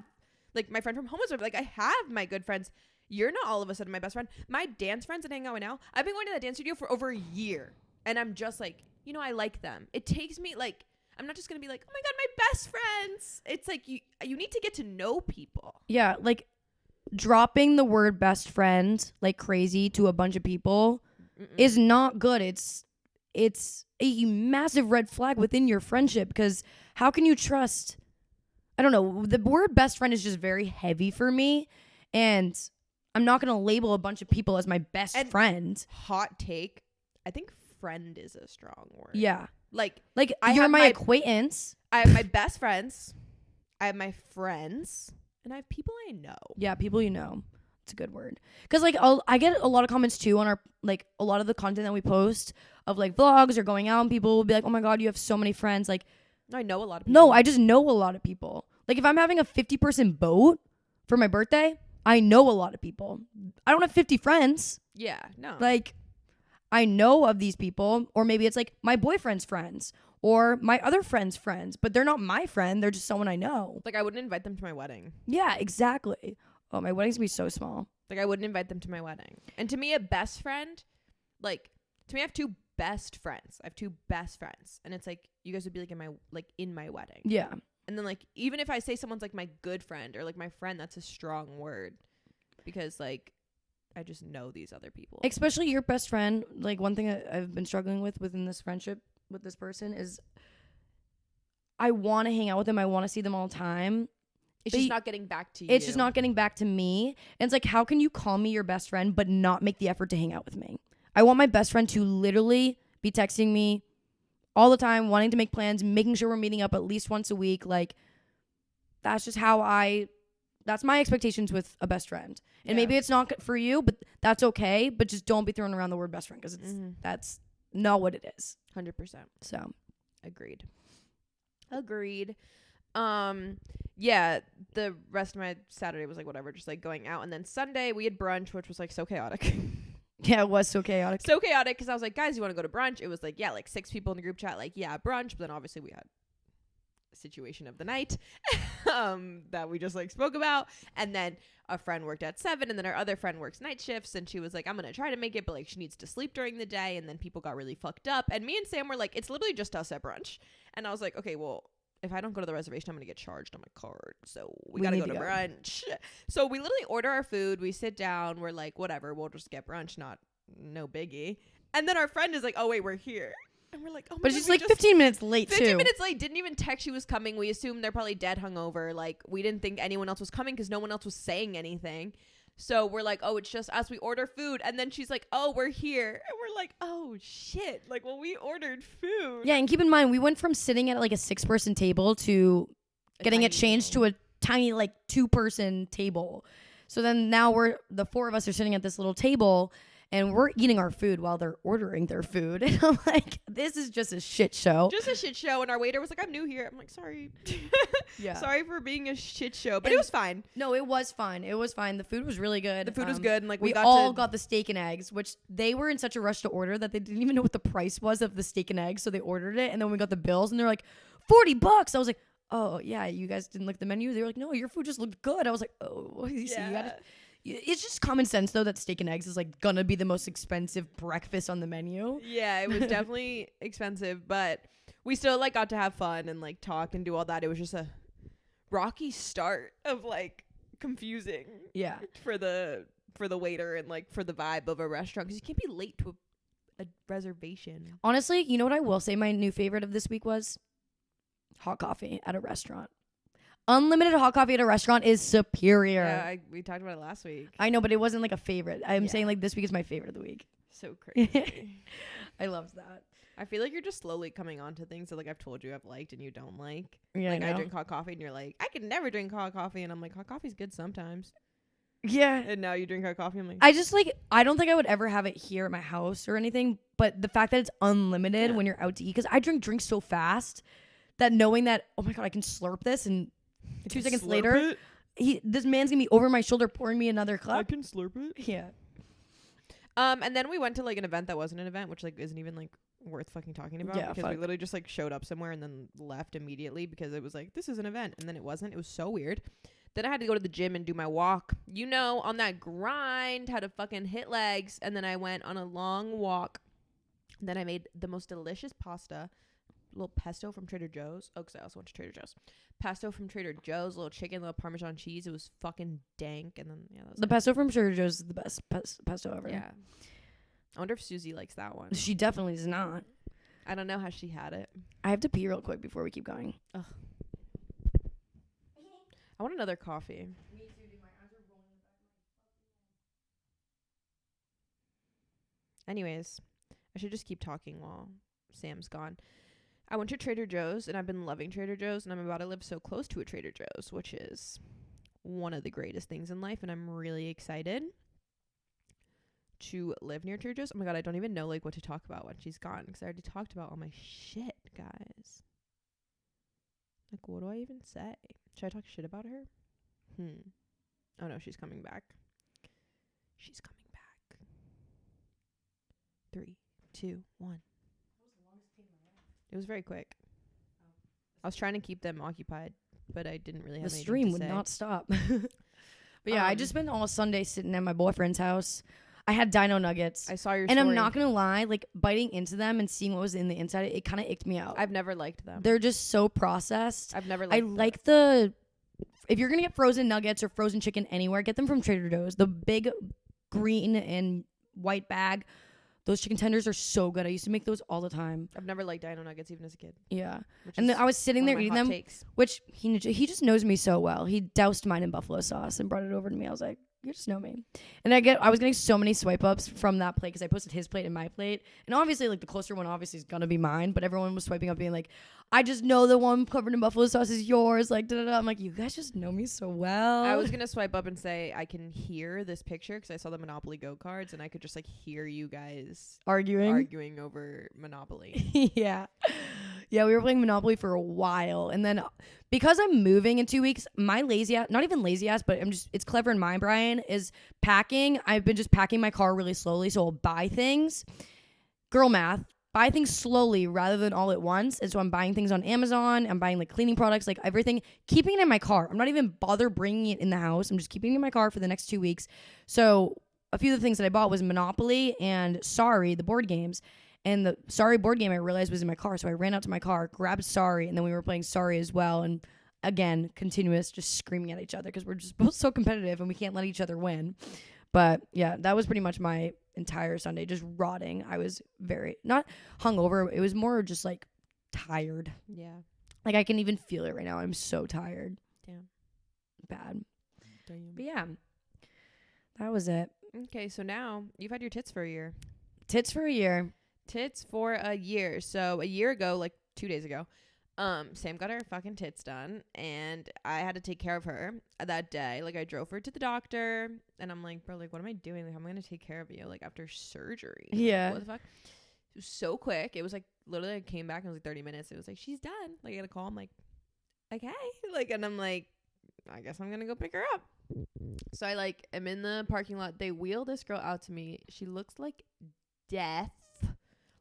like my friend from home is like, I have my good friends. You're not all of a sudden my best friend. My dance friends that hang out with now, I've been going to that dance studio for over a year, and I'm just like, you know, I like them. It takes me like, I'm not just gonna be like, oh my God, my best friends. It's like you need to get to know people. Yeah, like dropping the word best friend like crazy to a bunch of people is not good. It's a massive red flag within your friendship, because how can you trust? I don't know. The word best friend is just very heavy for me, and I'm not going to label a bunch of people as my best friend. Hot take. I think friend is a strong word. Yeah. Like you're my acquaintance. I have my best friends. I have my friends. And I have people I know. Yeah, people you know. It's a good word. Because, like, I get a lot of comments, too, on our, like, a lot of the content that we post of, like, vlogs or going out, and people will be like, oh, my God, you have so many friends. Like, I know a lot of people. No, I just know a lot of people. Like, if I'm having a 50-person boat for my birthday, I know a lot of people. I don't have 50 friends. Yeah, no. Like, I know of these people, or maybe it's, like, my boyfriend's friends or my other friend's friends, but they're not my friend. They're just someone I know. Like, I wouldn't invite them to my wedding. Yeah, exactly. Oh, my wedding's gonna be so small. Like, I wouldn't invite them to my wedding. And to me, a best friend, like, to me, I have two best friends. I have two best friends. And it's like, you guys would be, like, in my wedding. Yeah. And then, like, even if I say someone's, like, my good friend or, like, my friend, that's a strong word. Because, like, I just know these other people. Especially your best friend. Like, one thing I've been struggling with within this friendship with this person is I want to hang out with them. I want to see them all the time. It's just not getting back to you. It's just not getting back to me. And it's like, how can you call me your best friend but not make the effort to hang out with me? I want my best friend to literally be texting me all the time, wanting to make plans, making sure we're meeting up at least once a week. Like, that's just that's my expectations with a best friend. And maybe it's not good for you, but that's okay. But just don't be throwing around the word best friend, because that's not what it is. 100%. So, agreed. Yeah, the rest of my Saturday was like whatever, just like going out. And then Sunday we had brunch, which was like so chaotic. Yeah, it was so chaotic. So chaotic, because I was like, guys, you want to go to brunch? It was like, yeah, like 6 people in the group chat, like, yeah, brunch. But then obviously we had a situation of the night that we just like spoke about. And then a friend worked at 7, and then our other friend works night shifts, and she was like, I'm gonna try to make it, but like she needs to sleep during the day. And then people got really fucked up, and me and Sam were like, it's literally just us at brunch. And I was like, okay, well, if I don't go to the reservation, I'm gonna get charged on my card, so we gotta go to brunch. So we literally order our food, we sit down, we're like, whatever, we'll just get brunch, no biggie. And then our friend is like, oh wait, we're here. And we're like, oh my but God, she's like 15 minutes late 15 minutes late, didn't even text she was coming. We assumed they're probably dead hungover. Like, we didn't think anyone else was coming because no one else was saying anything. So we're like, oh, it's just us. We order food. And then she's like, oh, we're here. And we're like, oh, shit. Like, well, we ordered food. Yeah, and keep in mind, we went from sitting at like a 6-person table to getting it changed to a tiny like 2-person table. So then now the 4 of us are sitting at this little table, and we're eating our food while they're ordering their food. And I'm like, this is just a shit show. Just a shit show. And our waiter was like, I'm new here. I'm like, sorry. Yeah. Sorry for being a shit show. But it was fine. No, it was fine. It was fine. The food was really good. The food was good. And like we all got the steak and eggs, which they were in such a rush to order that they didn't even know what the price was of the steak and eggs. So they ordered it. And then we got the bills, and they're like, $40. I was like, oh, yeah, you guys didn't look at the menu? They were like, no, your food just looked good. I was like, oh, you see, you gotta... It's just common sense, though, that steak and eggs is like gonna be the most expensive breakfast on the menu. Yeah, it was definitely expensive, but we still like got to have fun and like talk and do all that. It was just a rocky start of like confusing. Yeah, for the waiter and like for the vibe of a restaurant, because you can't be late to a reservation. Honestly, you know what I will say my new favorite of this week was? Hot coffee at a restaurant. Unlimited hot coffee at a restaurant is superior. Yeah, we talked about it last week. I know, but it wasn't like a favorite. I'm saying like this week is my favorite of the week. So crazy. I loved that. I feel like you're just slowly coming on to things that like I've told you I've liked and you don't like. Yeah, like I drink hot coffee and you're like, I can never drink hot coffee, and I'm like, hot coffee's good sometimes. Yeah. And now you drink hot coffee. I'm like, I just like, I don't think I would ever have it here at my house or anything, but the fact that it's unlimited when you're out to eat, because I drink drinks so fast that knowing that, oh my God, I can slurp this, and 2 seconds later, this man's gonna be over my shoulder pouring me another cup. I can slurp it. Yeah. And then we went to like an event that wasn't an event, which like isn't even like worth fucking talking about, because we literally just like showed up somewhere and then left immediately because it was like, this is an event, and then it wasn't. It was so weird. Then I had to go to the gym and do my walk, on that grind, how to fucking hit legs. And then I went on a long walk. And then I made the most delicious pasta, a little pesto from Trader Joe's. Oh, because I also went to Trader Joe's. Pesto from Trader Joe's, little chicken, little Parmesan cheese. It was fucking dank. And then, that was the pesto from Trader Joe's is the best pesto ever. Yeah. I wonder if Susie likes that one. She definitely does not. I don't know how she had it. I have to pee real quick before we keep going. Ugh. I want another coffee. Me too, dude. My eyes are rolling back. Anyways, I should just keep talking while Sam's gone. I went to Trader Joe's, and I've been loving Trader Joe's, and I'm about to live so close to a Trader Joe's, which is one of the greatest things in life, and I'm really excited to live near Trader Joe's. Oh my God, I don't even know like what to talk about when she's gone, because I already talked about all my shit, guys. Like, what do I even say? Should I talk shit about her? Oh no, she's coming back. She's coming back. 3, 2, 1. It was very quick. I was trying to keep them occupied, but I didn't really have anything to say. The stream would not stop. But yeah, I just spent all Sunday sitting at my boyfriend's house. I had dino nuggets. I saw your and story. I'm not going to lie, like biting into them and seeing what was in the inside, it kind of icked me out. I've never liked them. They're just so processed. I've never liked them. If you're going to get frozen nuggets or frozen chicken anywhere, get them from Trader Joe's. The big green and white bag. Those chicken tenders are so good. I used to make those all the time. I've never liked dino nuggets even as a kid. Yeah. And then I was sitting there eating them, which he just knows me so well. He doused mine in buffalo sauce and brought it over to me. I was like, you just know me. And I was getting so many swipe ups from that plate because I posted his plate and my plate. And obviously, like, the closer one obviously is going to be mine. But everyone was swiping up being like, I just know the one covered in buffalo sauce is yours. Like, da-da-da. I'm like, you guys just know me so well. I was going to swipe up and say, I can hear this picture because I saw the Monopoly Go cards. And I could just, like, hear you guys arguing over Monopoly. Yeah. Yeah, we were playing Monopoly for a while. And then because I'm moving in 2 weeks, my lazy ass, not even lazy ass, but it's clever in my brain, is packing. I've been just packing my car really slowly. So I'll buy things. Girl math. Buy things slowly rather than all at once. And so I'm buying things on Amazon. I'm buying like cleaning products, like everything. Keeping it in my car. I'm not even bother bringing it in the house. I'm just keeping it in my car for the next 2 weeks. So a few of the things that I bought was Monopoly and Sorry, the board games. And the Sorry board game I realized was in my car. So I ran out to my car, grabbed Sorry, and then we were playing Sorry as well. And again, continuous, just screaming at each other because we're just both so competitive and we can't let each other win. But yeah, that was pretty much my entire Sunday, just rotting. I was very, not hungover. It was more just like tired. Yeah. Like I can even feel it right now. I'm so tired. Damn. Bad. Damn. But yeah, that was it. Okay, so now you've had your tits for a year. Tits for a year. Tits for a year. So a year ago, like 2 days ago, Sam got her fucking tits done, and I had to take care of her that day. Like I drove her to the doctor, and I'm like, bro, like what am I doing? Like how am I gonna take care of you like after surgery? Yeah. Like, what the fuck? It was so quick. It was like literally I came back and it was like 30 minutes. It was like she's done. Like I got a call. I'm like, okay. Like and I'm like, I guess I'm gonna go pick her up. So I like am in the parking lot. They wheel this girl out to me. She looks like death.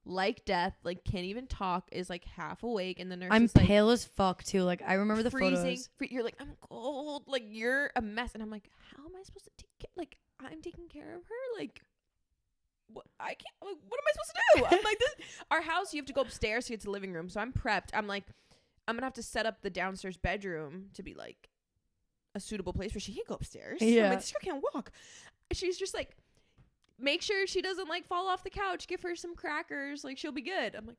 Like death, like can't even talk, is like half awake, and the nurse I'm is like pale as fuck too. Like I remember the freezing. photos. You're like I'm cold, like you're a mess, and I'm like, how am I supposed to take care? Like I'm taking care of her, like what? I can't. Like, what am I supposed to do? I'm like this. Our house, you have to go upstairs to get to the living room, so I'm prepped. I'm like, I'm gonna have to set up the downstairs bedroom to be like a suitable place where she can go upstairs. Yeah, I'm like, this girl can't walk. She's just like, make sure she doesn't like fall off the couch. Give her some crackers. Like she'll be good. I'm like,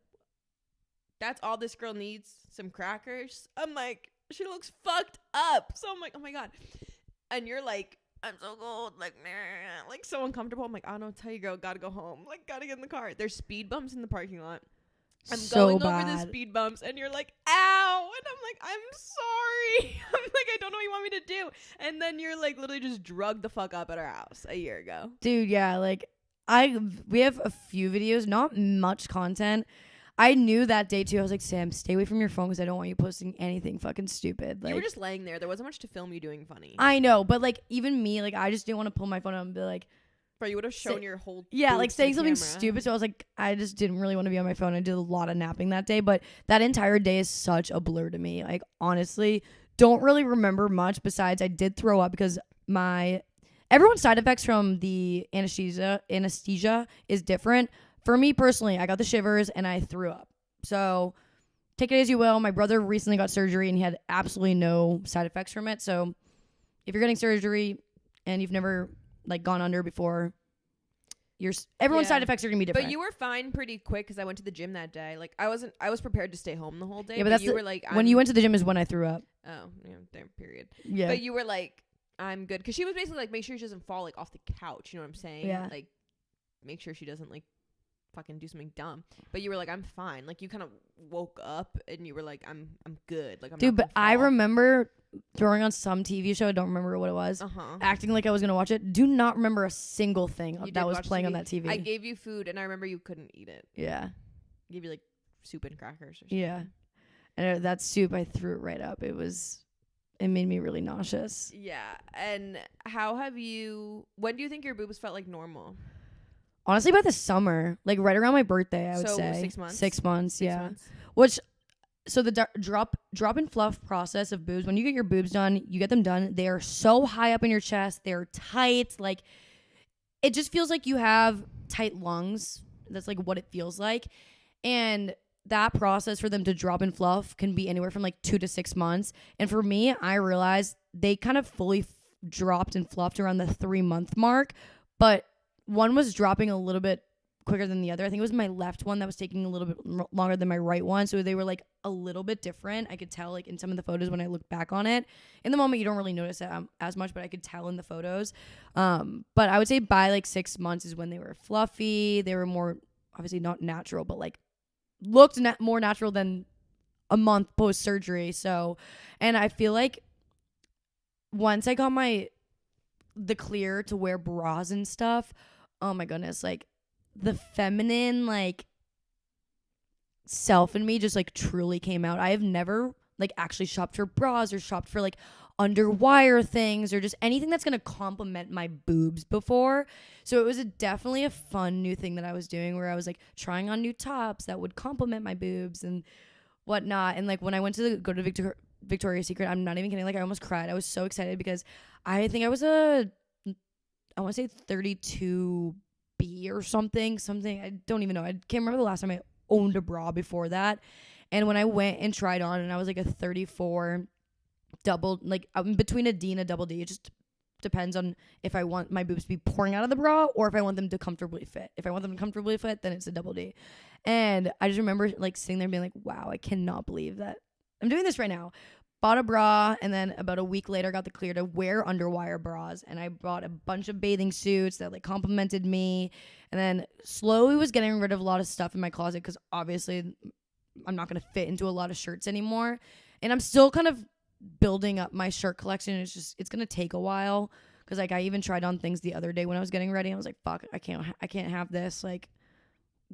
that's all this girl needs. Some crackers. I'm like, she looks fucked up. So I'm like, oh my God. And you're like, I'm so cold. Like, nah, like so uncomfortable. I'm like, I don't know, tell you girl, gotta go home. Like gotta get in the car. There's speed bumps in the parking lot. I'm so going bad. over the speed bumps and you're like, ow. And I'm like, I'm sorry. I'm like, I don't know what you want me to do. And then you're like literally just drugged the fuck up at our house a year ago. Dude, yeah, like we have a few videos, not much content. I knew that day too. I was like, Sam, stay away from your phone because I don't want you posting anything fucking stupid. Like, you were just laying there. There wasn't much to film you doing funny. I know, but like even me, like I just didn't want to pull my phone out and be like, bro, you would have shown your whole like saying something camera. stupid. So I was like, I just didn't really want to be on my phone. I did a lot of napping that day, but that entire day is such a blur to me. Like honestly, don't really remember much besides I did throw up because everyone's side effects from the anesthesia is different. For me personally, I got the shivers and I threw up. So take it as you will. My brother recently got surgery and he had absolutely no side effects from it. So if you're getting surgery and you've never like gone under before, everyone's side effects are gonna be different. But you were fine pretty quick because I went to the gym that day. Like I was prepared to stay home the whole day. Yeah, but you were like, when you went to the gym is when I threw up. Oh, yeah, there, period. Yeah. But you were like, I'm good, because she was basically like, make sure she doesn't fall like off the couch. You know what I'm saying? Yeah. Like, make sure she doesn't like fucking do something dumb. But you were like, I'm fine. Like you kind of woke up and you were like, I'm good. Like I'm Dude, not but I remember throwing on some TV show. I don't remember what it was. Acting like I was gonna watch it. Do not remember a single thing that was playing on that TV. I gave you food and I remember you couldn't eat it. Yeah. I gave you like soup and crackers or something. Yeah. And that soup, I threw it right up. It made me really nauseous. Yeah. And when do you think your boobs felt like normal? Honestly, by the summer, like right around my birthday, I would say 6 months. 6 months, 6 yeah. months. So the drop and fluff process of boobs. When you get your boobs done, you get them done. They are so high up in your chest. They're tight. Like it just feels like you have tight lungs. That's like what it feels like, and that process for them to drop and fluff can be anywhere from like 2 to 6 months. And for me, I realized they kind of fully dropped and fluffed around the 3-month mark, but one was dropping a little bit quicker than the other. I think it was my left one that was taking a little bit longer than my right one. So they were like a little bit different. I could tell like in some of the photos when I look back on it. In the moment, you don't really notice it as much, but I could tell in the photos. But I would say by like 6 months is when they were fluffy. They were more, obviously not natural, but like looked more natural than a month post surgery. So, and I feel like once I got the clear to wear bras and stuff, oh my goodness, like the feminine like self in me just like truly came out. I have never like actually shopped for bras or shopped for like underwire things or just anything that's gonna complement my boobs before. So it was definitely a fun new thing that I was doing where I was like trying on new tops that would complement my boobs and whatnot. And like when I went to go to Victoria's Secret, I'm not even kidding, like I almost cried. I was so excited because I think I was I want to say 32B or something. I don't even know. I can't remember the last time I owned a bra before that. And when I went and tried on and I was like a 34 double, like I'm between a D and a double D. It just depends on if I want my boobs to be pouring out of the bra or if I want them to comfortably fit. If I want them to comfortably fit, then it's a double D. And I just remember like sitting there being like, wow, I cannot believe that I'm doing this right now. Bought a bra, and then about a week later got the clear to wear underwire bras, and I bought a bunch of bathing suits that like complimented me, and then slowly was getting rid of a lot of stuff in my closet because obviously I'm not going to fit into a lot of shirts anymore, and I'm still kind of building up my shirt collection. It's going to take a while because like I even tried on things the other day when I was getting ready. I was like, fuck, I can't have this, like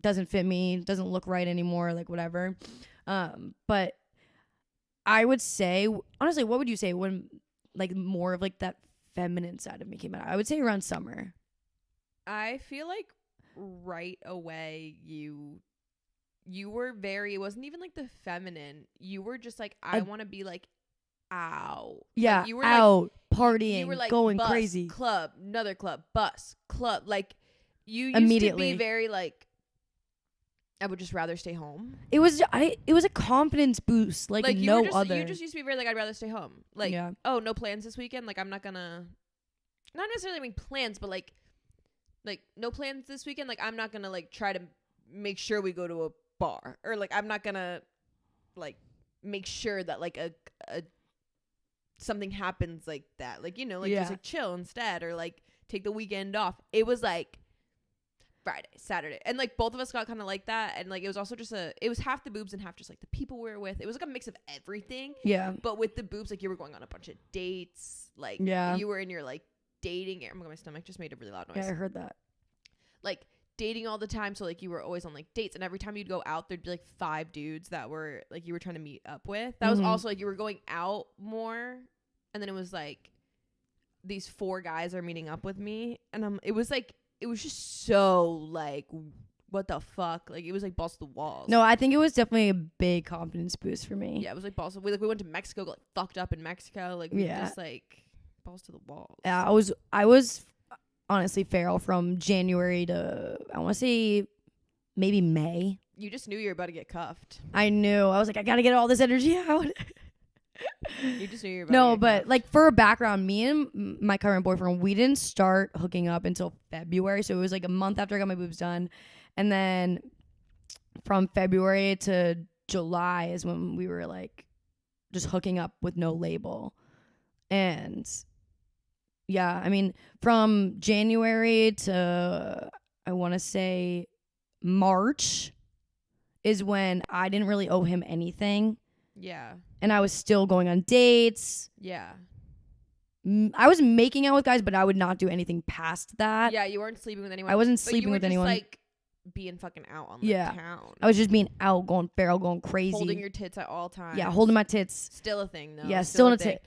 doesn't fit me, doesn't look right anymore, like whatever. But I would say, honestly, what would you say when like more of like that feminine side of me came out? I would say around summer. I feel like right away you were it wasn't even like the feminine. You were just like, I want to be like, ow. Yeah, like, you were out, like, partying, you were like going bus, crazy. Club, another club, bus, club. Like you used immediately to be very like, I would just rather stay home. It was a confidence boost like no other. You just used to be very like, I'd rather stay home. Like, oh, no plans this weekend. Like, I'm not gonna, not necessarily make plans, but like no plans this weekend. Like, I'm not gonna like try to make sure we go to a bar, or like I'm not gonna like make sure that like a something happens like that. Like, you know, like just like chill instead, or like take the weekend off. It was like, Friday, Saturday. And like both of us got kind of like that. And like it was also just it was half the boobs and half just like the people we were with. It was like a mix of everything. Yeah. But with the boobs, like you were going on a bunch of dates. Like you were in your like dating. Oh my God, my stomach just made a really loud noise. Yeah, I heard that. Like dating all the time. So like you were always on like dates. And every time you'd go out, there'd be like 5 dudes that were like you were trying to meet up with. That was also like you were going out more. And then it was like these 4 guys are meeting up with me. And it was just so like, what the fuck? Like it was like balls to the walls. No, I think it was definitely a big confidence boost for me. Yeah, it was like balls. We went to Mexico, got like fucked up in Mexico. Like we just like balls to the walls. Yeah, I was honestly feral from January to I want to say maybe May. You just knew you were about to get cuffed. I knew. I was like, I gotta get all this energy out. You just knew you were about to get but cuffed. like for a background, me and my current boyfriend, we didn't start hooking up until February. So it was like a month after I got my boobs done. And then from February to July is when we were like just hooking up with no label. And yeah, I mean, from January to I want to say March is when I didn't really owe him anything. Yeah. And I was still going on dates. Yeah. I was making out with guys, but I would not do anything past that. Yeah, you weren't sleeping with anyone. I wasn't sleeping with anyone. Like being fucking out on the town. I was just being out, going feral, going crazy. Holding your tits at all times. Yeah, holding my tits. Still a thing, though. Yeah, still a thing.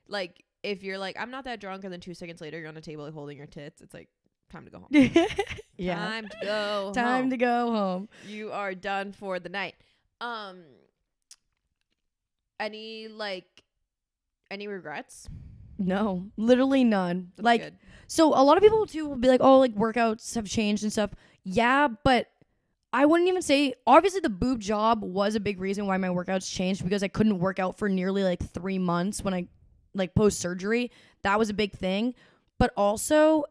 Like, if you're like, I'm not that drunk, and then 2 seconds later, you're on a table like, holding your tits, it's like, time to go home. Yeah. Time to go home. Time to go home. You are done for the night. Any regrets? No, literally none. That's like, good. So a lot of people too will be like, oh, like workouts have changed and stuff. Yeah, but I wouldn't even say, obviously the boob job was a big reason why my workouts changed because I couldn't work out for nearly like 3 months when I like post surgery. That was a big thing. But also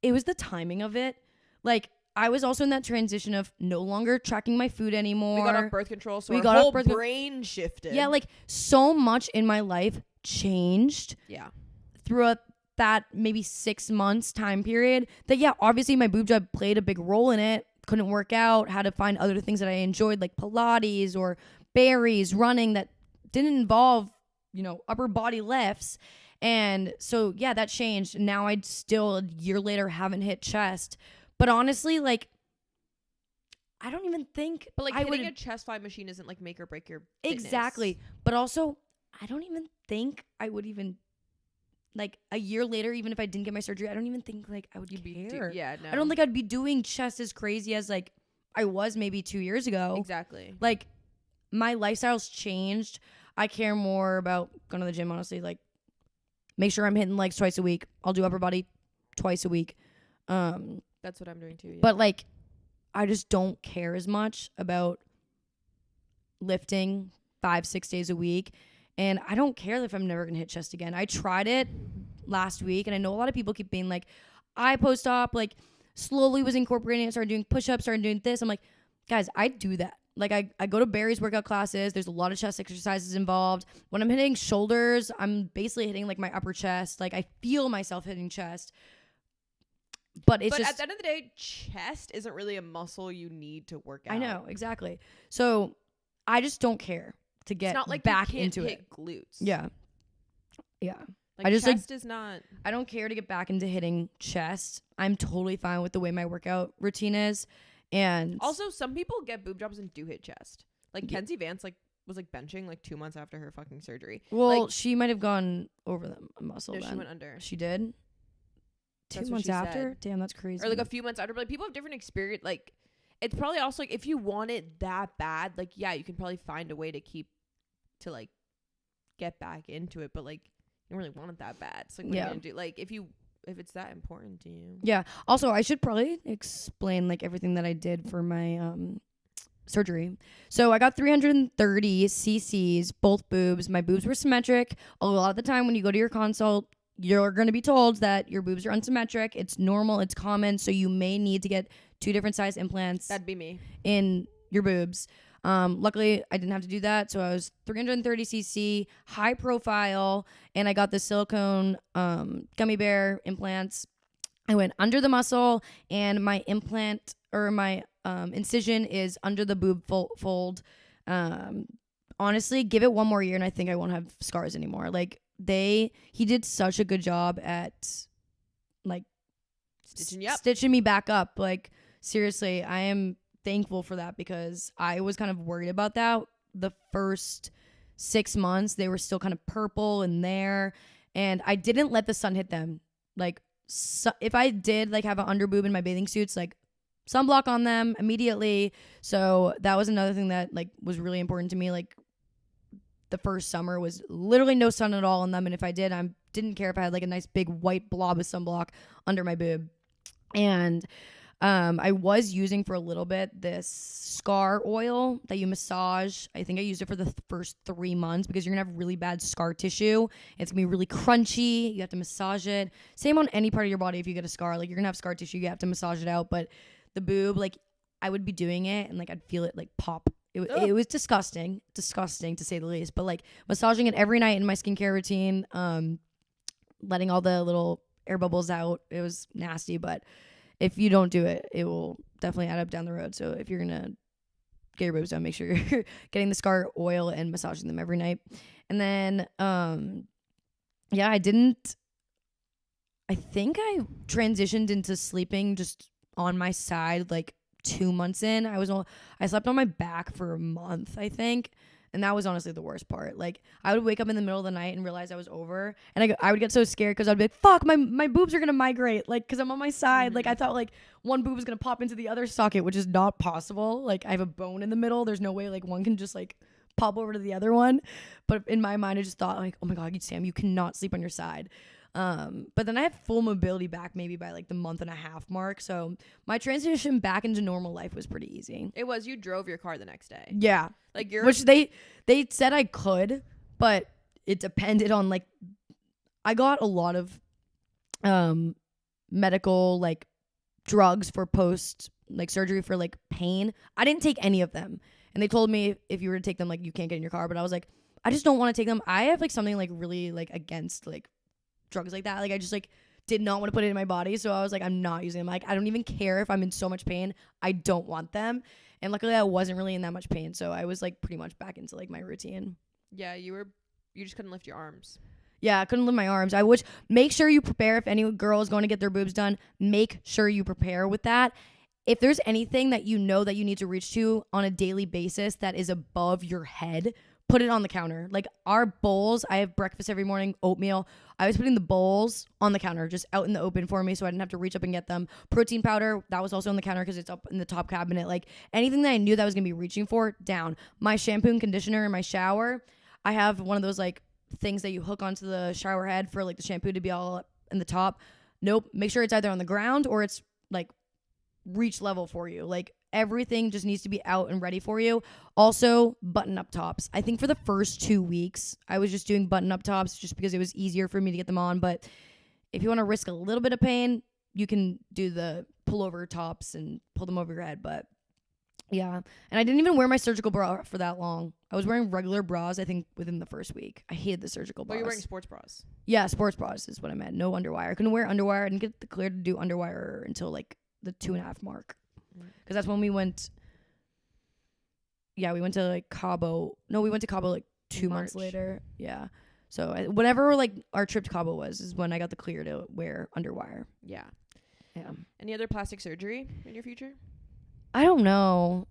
it was the timing of it. Like I was also in that transition of no longer tracking my food anymore. We got off birth control, so our whole brain shifted. Yeah, like so much in my life changed. Yeah. Throughout that maybe 6 months time period that, yeah, obviously my boob job played a big role in it. Couldn't work out, had to find other things that I enjoyed like Pilates or berries, running that didn't involve, upper body lifts. And so, yeah, that changed. Now I still a year later haven't hit chest. But honestly, like, I don't even think. But like hitting a chest fly machine isn't like make or break your fitness. Exactly. But also, I don't even think I would even, like, a year later, even if I didn't get my surgery, I don't even think like I would care. No. I don't think I'd be doing chest as crazy as like I was maybe 2 years ago. Exactly. Like, my lifestyle's changed. I care more about going to the gym, honestly. Like, make sure I'm hitting legs twice a week. I'll do upper body twice a week. That's what I'm doing too. Yeah. But like, I just don't care as much about lifting 5-6 days a week. And I don't care if I'm never going to hit chest again. I tried it last week, and I know a lot of people keep being like, I post-op, like, slowly was incorporating it, started doing push-ups, started doing this. I'm like, guys, I do that. Like, I go to Barry's workout classes. There's a lot of chest exercises involved. When I'm hitting shoulders, I'm basically hitting, like, my upper chest. Like, I feel myself hitting chest. But just at the end of the day, chest isn't really a muscle you need to work out. I know, exactly. So I just don't care to get back into it. Glutes. Yeah. Yeah. Like, I just chest is not. I don't care to get back into hitting chest. I'm totally fine with the way my workout routine is. And also, some people get boob jobs and do hit chest. Like Kenzie Vance, like was like benching like 2 months after her fucking surgery. Well, like, she might have gone over the muscle. No, then. she went under. She did. That's 2 months after? said. Damn, that's crazy. Or like a few months after. But like, people have different experience. Like, it's probably also like if you want it that bad, like yeah, you can probably find a way to like get back into it. But like, you don't really want it that bad. So like, what are you gonna do? Like, if it's that important to you. Yeah. Also, I should probably explain like everything that I did for my surgery. So I got 330 cc's, both boobs. My boobs were symmetric. A lot of the time when you go to your consult, you're going to be told that your boobs are unsymmetric. It's normal. It's common. So you may need to get 2 different size implants. That'd be me. In your boobs. Luckily, I didn't have to do that. So I was 330 cc, high profile, and I got the silicone gummy bear implants. I went under the muscle, and my implant or my incision is under the boob fold. Honestly, give it one more year and I think I won't have scars anymore. Like he did such a good job at like stitching me back up. Like seriously, I am thankful for that because I was kind of worried about that. The first 6 months, they were still kind of purple in there, and I didn't let the sun hit them. Like if I did like have an under boob in my bathing suits, like sunblock on them immediately. So that was another thing that like was really important to me. Like the first summer was literally no sun at all on them, and if I did, I didn't care if I had like a nice big white blob of sunblock under my boob. And I was using for a little bit this scar oil that you massage. I think I used it for the first 3 months because you're gonna have really bad scar tissue. It's gonna be really crunchy. You have to massage it. Same on any part of your body. If you get a scar, like you're gonna have scar tissue, you have to massage it out. But the boob, like I would be doing it and like I'd feel it like pop. It was disgusting to say the least. But like massaging it every night in my skincare routine, letting all the little air bubbles out. It was nasty, but if you don't do it, it will definitely add up down the road. So if you're gonna get your boobs done, make sure you're getting the scar oil and massaging them every night. And then yeah, I think I transitioned into sleeping just on my side like 2 months in. I slept on my back for a month, I think. And that was honestly the worst part. Like, I would wake up in the middle of the night and realize I was over. And I would get so scared because I'd be like, fuck, my boobs are going to migrate. Like, because I'm on my side. Mm-hmm. Like, I thought, like, one boob was going to pop into the other socket, which is not possible. Like, I have a bone in the middle. There's no way, like, one can just, like, pop over to the other one. But in my mind, I just thought, like, oh, my God, Sam, you cannot sleep on your side. But then I had full mobility back maybe by like the month and a half mark. So my transition back into normal life was pretty easy. It was. You drove your car the next day. Yeah. Like which they said I could, but it depended on like, I got a lot of, medical like drugs for post like surgery for like pain. I didn't take any of them. And they told me if you were to take them, like you can't get in your car, but I was like, I just don't want to take them. I have like something like really like against like drugs like that. Like I just like did not want to put it in my body, so I was like, I'm not using them. Like I don't even care if I'm in so much pain. I don't want them. And luckily I wasn't really in that much pain, so I was like pretty much back into like my routine. Yeah, you just couldn't lift your arms. Yeah, I couldn't lift my arms. I wish, make sure you prepare. If any girl is going to get their boobs done, make sure you prepare with that. If there's anything that you know that you need to reach to on a daily basis that is above your head, put it on the counter. Like our bowls, I have breakfast every morning, oatmeal. I was putting the bowls on the counter, just out in the open for me, so I didn't have to reach up and get them. Protein powder, that was also on the counter because it's up in the top cabinet. Like anything that I knew that I was going to be reaching for, down. My shampoo and conditioner in my shower, I have one of those like things that you hook onto the shower head for like the shampoo to be all up in the top. Nope. Make sure it's either on the ground or it's like reach level for you. Like everything just needs to be out and ready for you. Also, button up tops. I think for the first 2 weeks, I was just doing button up tops just because it was easier for me to get them on. But if you want to risk a little bit of pain, you can do the pullover tops and pull them over your head. But yeah. And I didn't even wear my surgical bra for that long. I was wearing regular bras, I think, within the first week. I hated the surgical bras. But you're wearing sports bras. Yeah, sports bras is what I meant. No underwire. I couldn't wear underwire. I didn't get cleared to do underwire until like the 2.5 mark. Because that's when we went. Yeah, we went to like Cabo. No, we went to Cabo like 2 months later. Yeah. So whenever like our trip to Cabo was, is when I got the clear to wear underwire. Yeah. Yeah. Any other plastic surgery in your future? I don't know.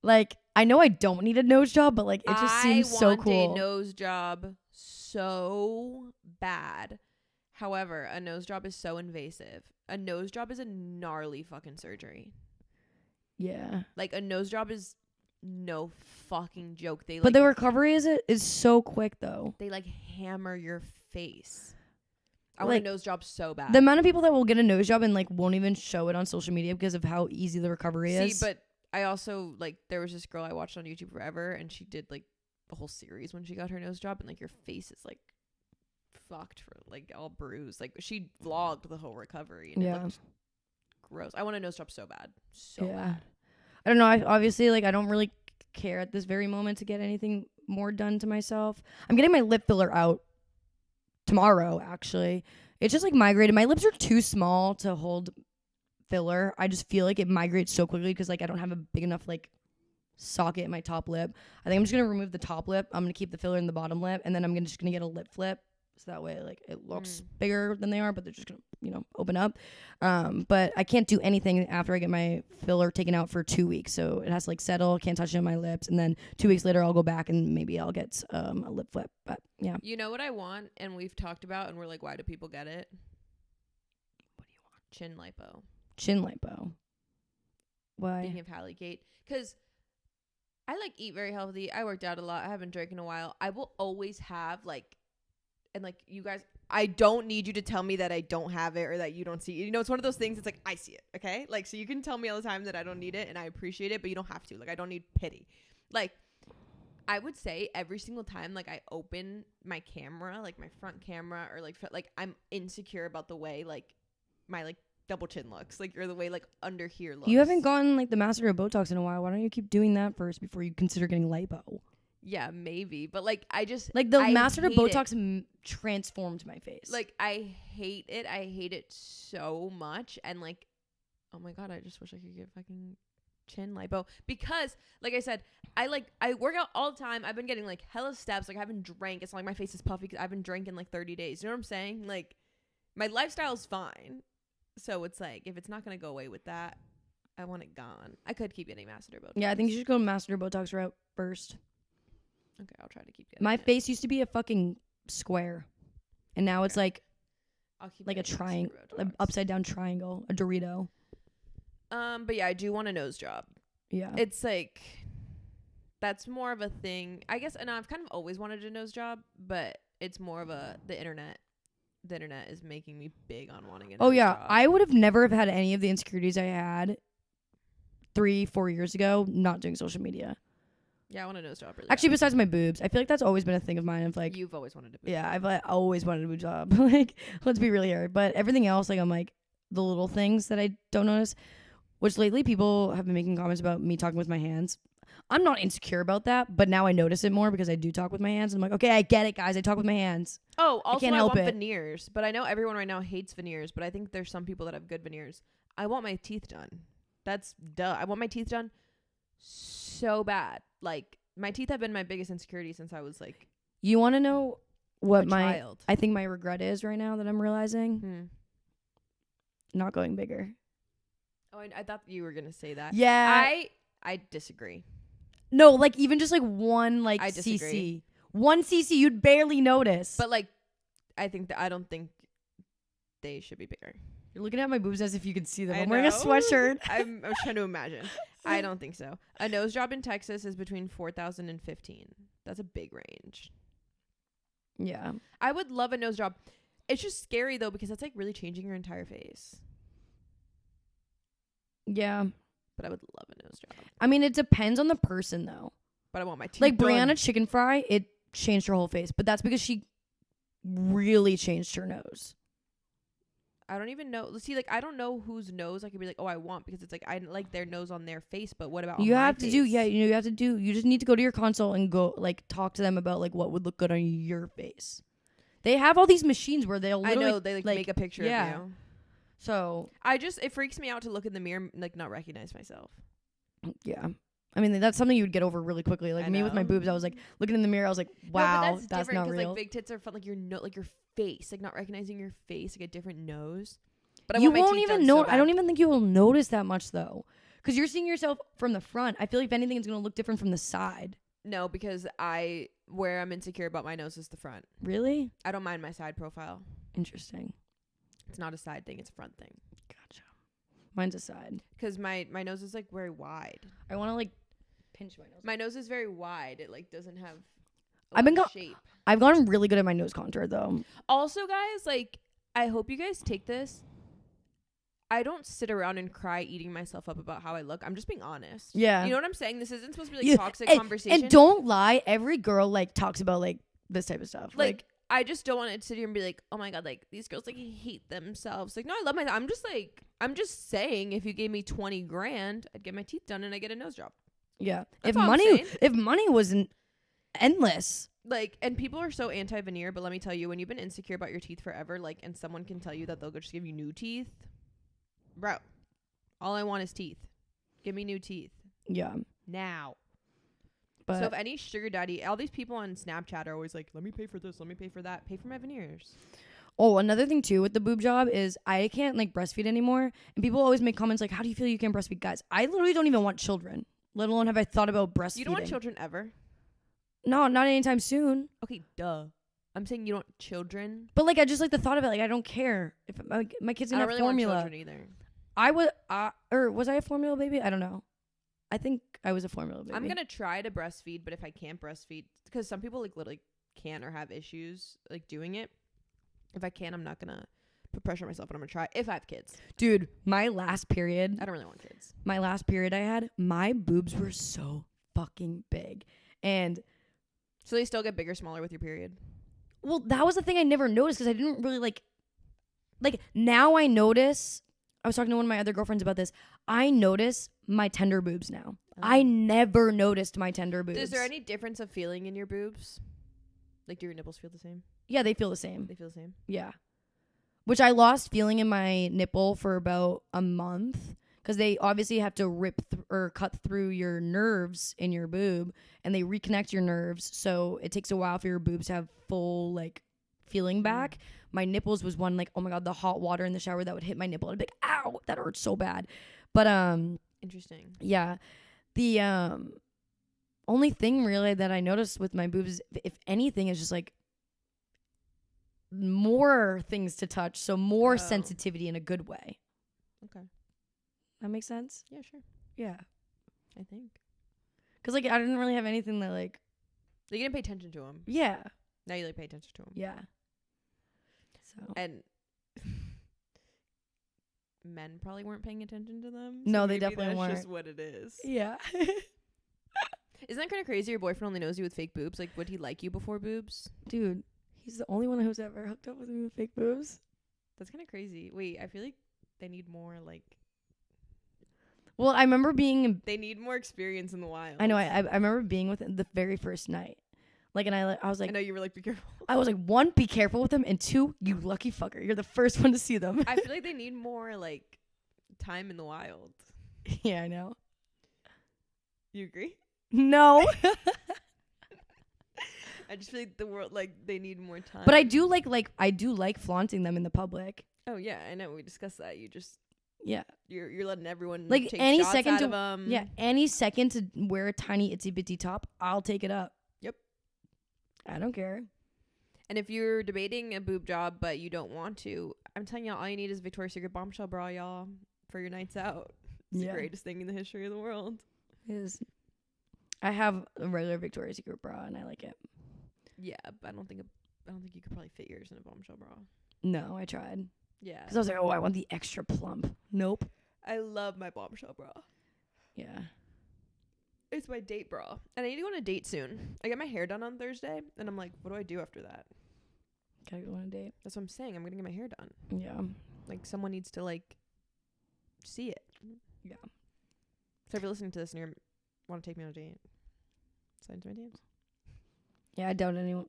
Like, I know I don't need a nose job, but like it just seems so cool. I want a nose job so bad. However, a nose job is so invasive. A nose job is a gnarly fucking surgery. Yeah. Like a nose job is no fucking joke. But the recovery is so quick though. They like hammer your face. I want a nose job so bad. The amount of people that will get a nose job and like won't even show it on social media because of how easy the recovery is. See, but I also like there was this girl I watched on YouTube forever, and she did like the whole series when she got her nose job, and like your face is like fucked for like all bruised. Like she vlogged the whole recovery, and it looked gross. I want a nose job so bad, bad. I don't know. Obviously, like I don't really care at this very moment to get anything more done to myself. I'm getting my lip filler out tomorrow, actually. It's just like migrated. My lips are too small to hold filler. I just feel like it migrates so quickly because like I don't have a big enough like socket in my top lip. I think I'm just gonna remove the top lip. I'm gonna keep the filler in the bottom lip, and then I'm just gonna get a lip flip. So that way, like, it looks bigger than they are, but they're just gonna, open up. But I can't do anything after I get my filler taken out for 2 weeks. So it has to, like, settle. Can't touch it on my lips. And then 2 weeks later, I'll go back and maybe I'll get a lip flip. But, yeah. You know what I want? And we've talked about, and we're like, why do people get it? What do you want? Chin lipo. Chin lipo. Why? Thinking of Hallie Gate. Because I, like, eat very healthy. I worked out a lot. I haven't drank in a while. I will always have, like, and like you guys, I don't need you to tell me that I don't have it or that you don't see it. It's one of those things. It's like, I see it. Okay. Like, so you can tell me all the time that I don't need it and I appreciate it, but you don't have to. Like, I don't need pity. Like, I would say every single time, like, I open my camera, like my front camera, or like I'm insecure about the way like my like double chin looks, like, or the way like under here looks. You haven't gotten like the Master of Botox in a while. Why don't you keep doing that first before you consider getting lipo? Yeah, maybe. But, like, I just... Like, the Master of Botox transformed my face. Like, I hate it. I hate it so much. And, like, oh, my God, I just wish I could get fucking chin lipo. Because, like I said, I work out all the time. I've been getting, like, hella steps. Like, I haven't drank. It's not like my face is puffy because I haven't drank in, like, 30 days. You know what I'm saying? Like, my lifestyle's fine. So, it's like, if it's not going to go away with that, I want it gone. I could keep getting Master Botox. Yeah, I think you should go Master Botox route first. Okay, I'll try to keep getting my face used to be a fucking square, and now it's like a triangle, like upside down triangle, a Dorito. But yeah, I do want a nose job. Yeah, it's like that's more of a thing, I guess. And I've kind of always wanted a nose job, but it's more of the internet. The internet is making me big on wanting a nose job. I would have never have had any of the insecurities I had 3-4 years ago not doing social media. Yeah, I want a nose job. Really Actually, besides my boobs, I feel like that's always been a thing of mine. Of like, you've always wanted a boob. Yeah, I've always wanted a boob job. Like, let's be really here. But everything else, like, I'm like the little things that I don't notice. Which lately people have been making comments about me talking with my hands. I'm not insecure about that, but now I notice it more because I do talk with my hands. I'm like, okay, I get it, guys. I talk with my hands. Oh, also I want veneers, but I know everyone right now hates veneers. But I think there's some people that have good veneers. I want my teeth done. That's duh. I want my teeth done so bad. Like, my teeth have been my biggest insecurity since I was like. You want to know what child. I think my regret is right now that I'm realizing? Not going bigger. Oh, I thought you were gonna say that. Yeah, I disagree. No, like even just like one like I disagree. cc, 1 cc, you'd barely notice. But like, I don't think they should be bigger. You're looking at my boobs as if you could see them. I'm wearing a sweatshirt. I was trying to imagine. I don't think so. A nose job in Texas is between $4,000 and $15,000. That's a big range. Yeah. I would love a nose job. It's just scary though because that's like really changing your entire face. Yeah. But I would love a nose job. I mean, it depends on the person though. But I want my teeth like done. Brianna Chicken Fry, it changed her whole face, but that's because she really changed her nose. I don't even know. See, like, I don't know whose nose I could be like, oh, I want, because it's like, I like their nose on their face, but what about you on have my to face? you just need to go to your consult and go, like, talk to them about, like, what would look good on your face. They have all these machines where they'll literally, I know, they, like make a picture of you. So. It freaks me out to look in the mirror, like, not recognize myself. Yeah. I mean, that's something you would get over really quickly. Like, me with my boobs, I was, like, looking in the mirror, I was like, wow, no, that's not real. Like, big tits are fun, like, like, your face, like, not recognizing your face, like, a different nose. But you won't even know. I don't even think you will notice that much though, because you're seeing yourself from the front. I feel like if anything, it's gonna look different from the side. No, because where I'm insecure about my nose is the front. Really? I don't mind my side profile. Interesting. It's not a side thing; it's a front thing. Gotcha. Mine's a side. Because my nose is like very wide. I want to like pinch my nose. My nose is very wide. It like doesn't have. Shape. I've gotten really good at my nose contour though. Also, guys, like I hope you guys take this. I don't sit around and cry eating myself up about how I look. I'm just being honest. Yeah. You know what I'm saying? This isn't supposed to be like toxic conversation. And don't lie. Every girl like talks about like this type of stuff. Like I just don't want to sit here and be like, oh my God, like these girls like hate themselves. Like, no, I love myself. I'm just saying if you gave me $20,000, I'd get my teeth done and I get a nose job. Yeah. That's if money wasn't endless. Like, and people are so anti-veneer, but let me tell you, when you've been insecure about your teeth forever, like, and someone can tell you that they'll just give you new teeth, bro, all I want is teeth. Give me new teeth. Yeah. Now. But so if any sugar daddy, all these people on Snapchat are always like, let me pay for this, let me pay for that. Pay for my veneers. oh, another thing too with the boob job is I can't like breastfeed anymore. And people always make comments like, how do you feel you can't breastfeed? Guys, I literally don't even want children, let alone have I thought about breastfeeding. You don't want children ever? No, not anytime soon. Okay, duh. I'm saying you don't want children. But like, I just like the thought of it. Like, I don't care if my kid's gonna have really formula. Want children either. I was, or was I a formula baby? I don't know. I think I was a formula baby. I'm gonna try to breastfeed, but if I can't breastfeed, because some people like literally can't or have issues like doing it. If I can, I'm not gonna put pressure on myself, but I'm gonna try if I have kids. Dude, my last period. I don't really want kids. My last period I had, my boobs were so fucking big, and so they still get bigger, smaller with your period. Well, that was the thing I never noticed because I didn't really like now I notice. I was talking to one of my other girlfriends about this. I notice my tender boobs now. I never noticed my tender boobs. Is there any difference of feeling in your boobs? Like, do your nipples feel the same? Yeah, they feel the same. They feel the same? Yeah. Which I lost feeling in my nipple for about a month because they obviously have to rip or cut through your nerves in your boob and they reconnect your nerves. So it takes a while for your boobs to have full like feeling back. My nipples was one like, oh my God, the hot water in the shower that would hit my nipple. I'd be like, ow, that hurts so bad. But interesting. Yeah. The only thing really that I noticed with my boobs, if anything, is just like more things to touch. So more sensitivity in a good way. Okay. That makes sense? Yeah, sure. Yeah. I think. Because like I didn't really have anything that like. You didn't pay attention to them. Yeah. Now you like pay attention to them. Yeah. So. And men probably weren't paying attention to them. No, they definitely weren't. That's just what it is. Yeah. Isn't that kind of crazy? Your boyfriend only knows you with fake boobs. Like, would he like you before boobs? Dude, he's the only one who's ever hooked up with me with fake boobs. That's kind of crazy. Wait, I feel like they need more like. Well, I remember being. They need more experience in the wild. I know. I remember being with him the very first night. Like, and I was like. I know you were like, be careful. I was like, 1, be careful with them, and 2, you lucky fucker, you're the first one to see them. I feel like they need more like time in the wild. Yeah, I know. You agree? No. I just feel like the world, like, they need more time. But I do like flaunting them in the public. Oh yeah, I know. We discussed that. You just you're letting everyone like take any shots second out to of 'em. Yeah, any second to wear a tiny itsy bitsy top, I'll take it up. Yep. I don't care. And if you're debating a boob job but you don't want to, I'm telling y'all, all you need is Victoria's Secret bombshell bra, y'all, for your nights out. It's the greatest thing in the history of the world. It is. I have a regular Victoria's Secret bra and I like it. Yeah, but I don't think you could probably fit yours in a bombshell bra. No, I tried. Yeah. Because I was like, oh, I want the extra plump. Nope. I love my bombshell bra. Yeah. It's my date bra. And I need to go on a date soon. I get my hair done on Thursday, and I'm like, what do I do after that? Gotta go on a date. That's what I'm saying. I'm going to get my hair done. Yeah. Like, someone needs to, like, see it. Yeah. So if you're listening to this and you want to take me on a date, sign to my DMs. Yeah, I doubt anyone